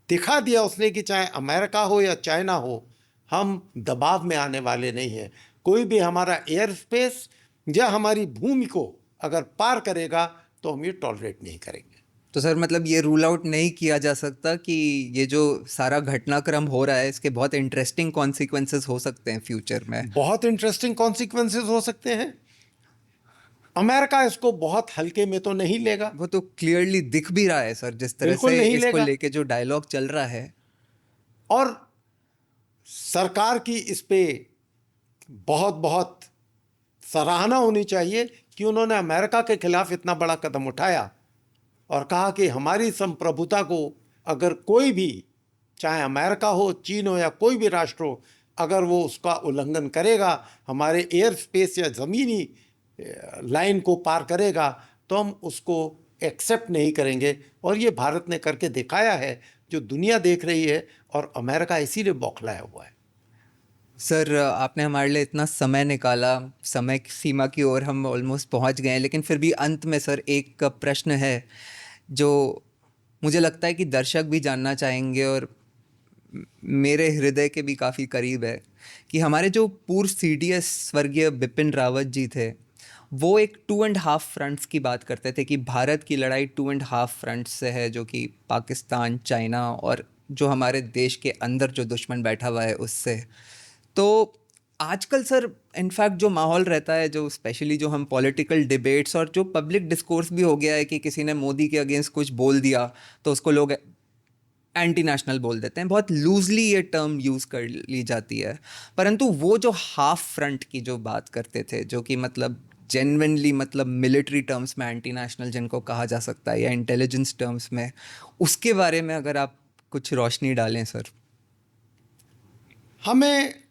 दिखा दिया उसने कि चाहे अमेरिका हो या चाइना हो, हम दबाव में आने वाले नहीं हैं। कोई भी हमारा एयर स्पेस या हमारी भूमि को अगर पार करेगा तो हम ये टॉलरेट नहीं करेंगे। तो सर मतलब ये रूल आउट नहीं किया जा सकता कि ये जो सारा घटनाक्रम हो रहा है इसके बहुत इंटरेस्टिंग कॉन्सिक्वेंसेस हो सकते हैं फ्यूचर में। बहुत इंटरेस्टिंग कॉन्सिक्वेंसेस हो सकते हैं। अमेरिका इसको बहुत हल्के में तो नहीं लेगा, वो तो क्लियरली दिख भी रहा है सर, जिस तरह बिल्कुल से नहीं इसको लेगा। लेके जो डायलॉग चल रहा है। और सरकार की इस पे बहुत बहुत सराहना होनी चाहिए कि उन्होंने अमेरिका के खिलाफ इतना बड़ा कदम उठाया और कहा कि हमारी संप्रभुता को अगर कोई भी, चाहे अमेरिका हो, चीन हो या कोई भी राष्ट्र हो, अगर वो उसका उल्लंघन करेगा, हमारे एयर स्पेस या ज़मीनी लाइन को पार करेगा, तो हम उसको एक्सेप्ट नहीं करेंगे। और ये भारत ने करके दिखाया है, जो दुनिया देख रही है, और अमेरिका इसीलिए बौखलाया हुआ है। सर आपने हमारे लिए इतना समय निकाला, समय की सीमा की ओर हम ऑलमोस्ट पहुंच गए हैं, लेकिन फिर भी अंत में सर एक प्रश्न है जो मुझे लगता है कि दर्शक भी जानना चाहेंगे और मेरे हृदय के भी काफ़ी करीब है कि हमारे जो पूर्व CDS स्वर्गीय बिपिन रावत जी थे, वो एक 2.5 फ्रंट्स की बात करते थे कि भारत की लड़ाई 2.5 फ्रंट्स से है, जो कि पाकिस्तान, चाइना और जो हमारे देश के अंदर जो दुश्मन बैठा हुआ है उससे। तो आजकल सर इनफैक्ट जो माहौल रहता है, जो स्पेशली जो हम पॉलिटिकल डिबेट्स और जो पब्लिक डिस्कोर्स भी हो गया है कि किसी ने मोदी के अगेंस्ट कुछ बोल दिया तो उसको लोग एंटी नेशनल बोल देते हैं, बहुत लूजली ये टर्म यूज़ कर ली जाती है। परंतु वो जो हाफ फ्रंट की जो बात करते थे, जो कि मतलब जेन्युइनली मतलब मिलिट्री टर्म्स में एंटी नेशनल जिनको कहा जा सकता है या इंटेलिजेंस टर्म्स में, उसके बारे में अगर आप कुछ रोशनी डालें सर। हमें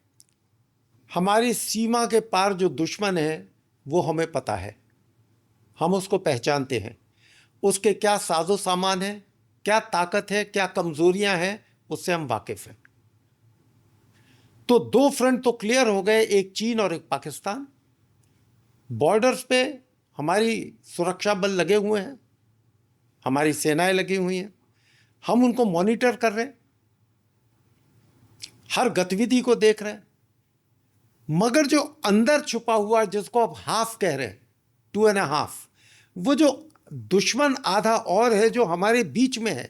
हमारी सीमा के पार जो दुश्मन है वो हमें पता है, हम उसको पहचानते हैं, उसके क्या साजो सामान है, क्या ताकत है, क्या कमजोरियां हैं, उससे हम वाकिफ हैं। तो दो फ्रंट तो क्लियर हो गए, एक चीन और एक पाकिस्तान। बॉर्डर्स पे हमारी सुरक्षा बल लगे हुए हैं, हमारी सेनाएं लगी हुई हैं, हम उनको मॉनिटर कर रहे हैं, हर गतिविधि को देख रहे हैं। मगर जो अंदर छुपा हुआ, जिसको आप हाफ कह रहे हैं, 2.5, वो जो दुश्मन आधा और है जो हमारे बीच में है,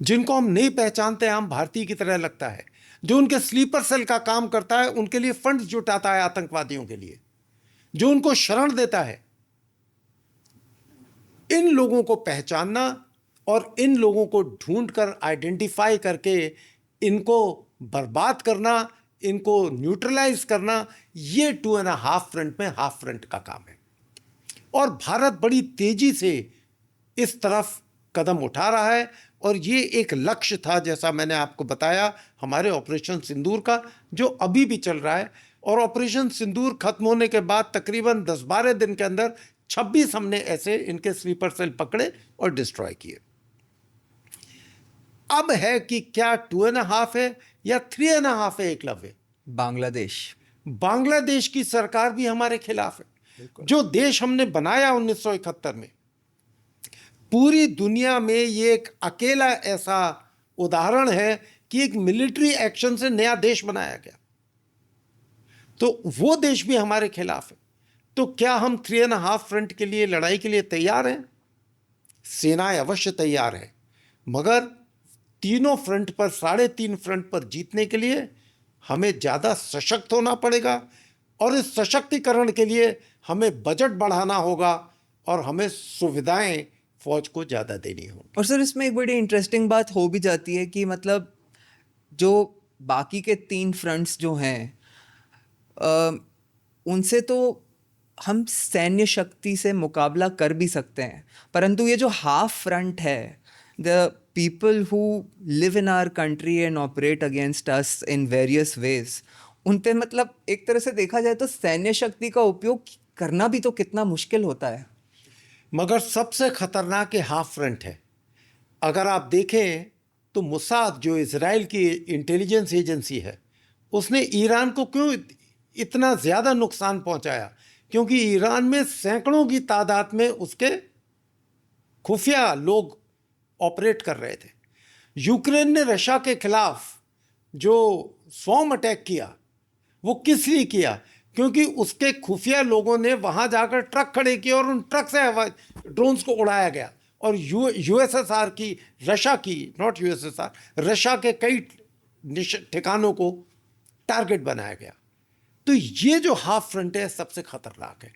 जिनको हम नहीं पहचानते, हम भारतीय की तरह लगता है, जो उनके स्लीपर सेल का काम करता है, उनके लिए फंड जुटाता है आतंकवादियों के लिए, जो उनको शरण देता है। इन लोगों को पहचानना और इन लोगों को ढूंढकर आइडेंटिफाई करके इनको बर्बाद करना, इनको न्यूट्रलाइज करना, ये 2.5 फ्रंट में हाफ फ्रंट का काम है। और भारत बड़ी तेजी से इस तरफ कदम उठा रहा है और ये एक लक्ष्य था, जैसा मैंने आपको बताया, हमारे ऑपरेशन सिंदूर का, जो अभी भी चल रहा है। और ऑपरेशन सिंदूर खत्म होने के बाद तकरीबन 10-12 दिन के अंदर 26 हमने ऐसे इनके स्लीपर सेल पकड़े और डिस्ट्रॉय किए। अब है कि क्या 2.5 है या 3.5 है एकलव्य। बांग्लादेश की सरकार भी हमारे खिलाफ है। जो देश हमने बनाया 1971 में, पूरी दुनिया में ये एक अकेला ऐसा उदाहरण है कि एक मिलिट्री एक्शन से नया देश बनाया गया, तो वो देश भी हमारे खिलाफ है। तो क्या हम 3.5 फ्रंट के लिए, लड़ाई के लिए तैयार हैं? सेनाएं अवश्य तैयार है, मगर तीनों फ्रंट पर, 3.5 फ्रंट पर जीतने के लिए हमें ज़्यादा सशक्त होना पड़ेगा। और इस सशक्तिकरण के लिए हमें बजट बढ़ाना होगा और हमें सुविधाएं फौज को ज़्यादा देनी होगी। और सर इसमें एक बड़ी इंटरेस्टिंग बात हो भी जाती है कि मतलब जो बाकी के 3 फ्रंट्स जो हैं, उनसे तो हम सैन्य शक्ति से मुकाबला कर भी सकते हैं, परंतु ये जो हाफ फ्रंट है, the people who live in our country and operate against us in various ways, उन पे मतलब एक तरह से देखा जाए तो सैन्य शक्ति का उपयोग करना भी तो कितना मुश्किल होता है। मगर सबसे खतरनाक हाफ फ्रंट है। अगर आप देखें तो मोसाद, जो इजराइल की इंटेलिजेंस एजेंसी है, उसने ईरान को क्यों इतना ज़्यादा नुकसान पहुंचाया? क्योंकि ईरान में सैकड़ों की तादाद में उसके खुफिया लोग ऑपरेट कर रहे थे। यूक्रेन ने रशिया के खिलाफ जो स्वॉर्म अटैक किया, वो किस लिए किया? क्योंकि उसके खुफिया लोगों ने वहां जाकर ट्रक खड़े किए और उन ट्रक से ड्रोन्स को उड़ाया गया। और यूएसएसआर की, रशिया की, नॉट यूएसएसआर, रशिया के कई ठिकानों को टारगेट बनाया गया। तो ये जो हाफ फ्रंट है सबसे खतरनाक है,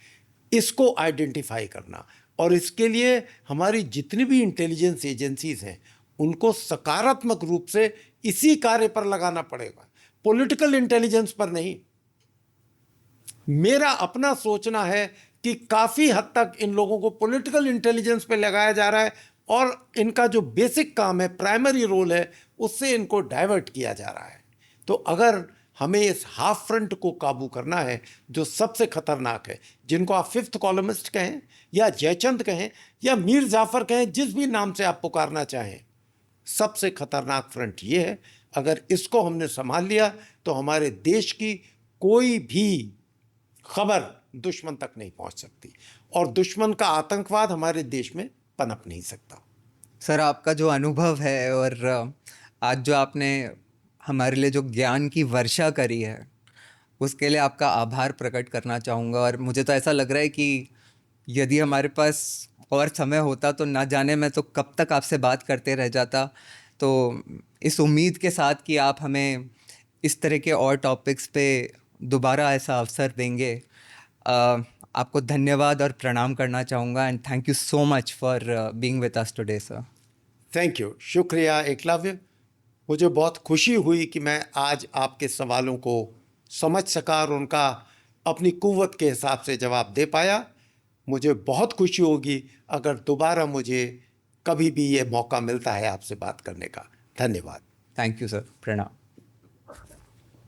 इसको आइडेंटिफाई करना। और इसके लिए हमारी जितनी भी इंटेलिजेंस एजेंसीज हैं, उनको सकारात्मक रूप से इसी कार्य पर लगाना पड़ेगा, पॉलिटिकल इंटेलिजेंस पर नहीं। मेरा अपना सोचना है कि काफ़ी हद तक इन लोगों को पॉलिटिकल इंटेलिजेंस पे लगाया जा रहा है और इनका जो बेसिक काम है, प्राइमरी रोल है, उससे इनको डाइवर्ट किया जा रहा है। तो अगर हमें इस हाफ फ्रंट को काबू करना है, जो सबसे खतरनाक है, जिनको आप फिफ्थ कॉलमिस्ट कहें या जयचंद कहें या मीर जाफर कहें, जिस भी नाम से आप पुकारना चाहें, सबसे खतरनाक फ्रंट ये है। अगर इसको हमने संभाल लिया तो हमारे देश की कोई भी खबर दुश्मन तक नहीं पहुंच सकती और दुश्मन का आतंकवाद हमारे देश में पनप नहीं सकता। सर आपका जो अनुभव है और आज जो आपने हमारे लिए जो ज्ञान की वर्षा करी है, उसके लिए आपका आभार प्रकट करना चाहूँगा। और मुझे तो ऐसा लग रहा है कि यदि हमारे पास और समय होता तो ना जाने मैं तो कब तक आपसे बात करते रह जाता। तो इस उम्मीद के साथ कि आप हमें इस तरह के और टॉपिक्स पे दोबारा ऐसा अवसर देंगे, आपको धन्यवाद और प्रणाम करना चाहूँगा and thank you so much for being with us today sir. Thank you, शुक्रिया एकलव्य। मुझे बहुत खुशी हुई कि मैं आज आपके सवालों को समझ सका और उनका अपनी कुव्वत के हिसाब से जवाब दे पाया। मुझे बहुत खुशी होगी अगर दोबारा मुझे कभी भी ये मौका मिलता है आपसे बात करने का। धन्यवाद। थैंक यू सर, प्रणाम।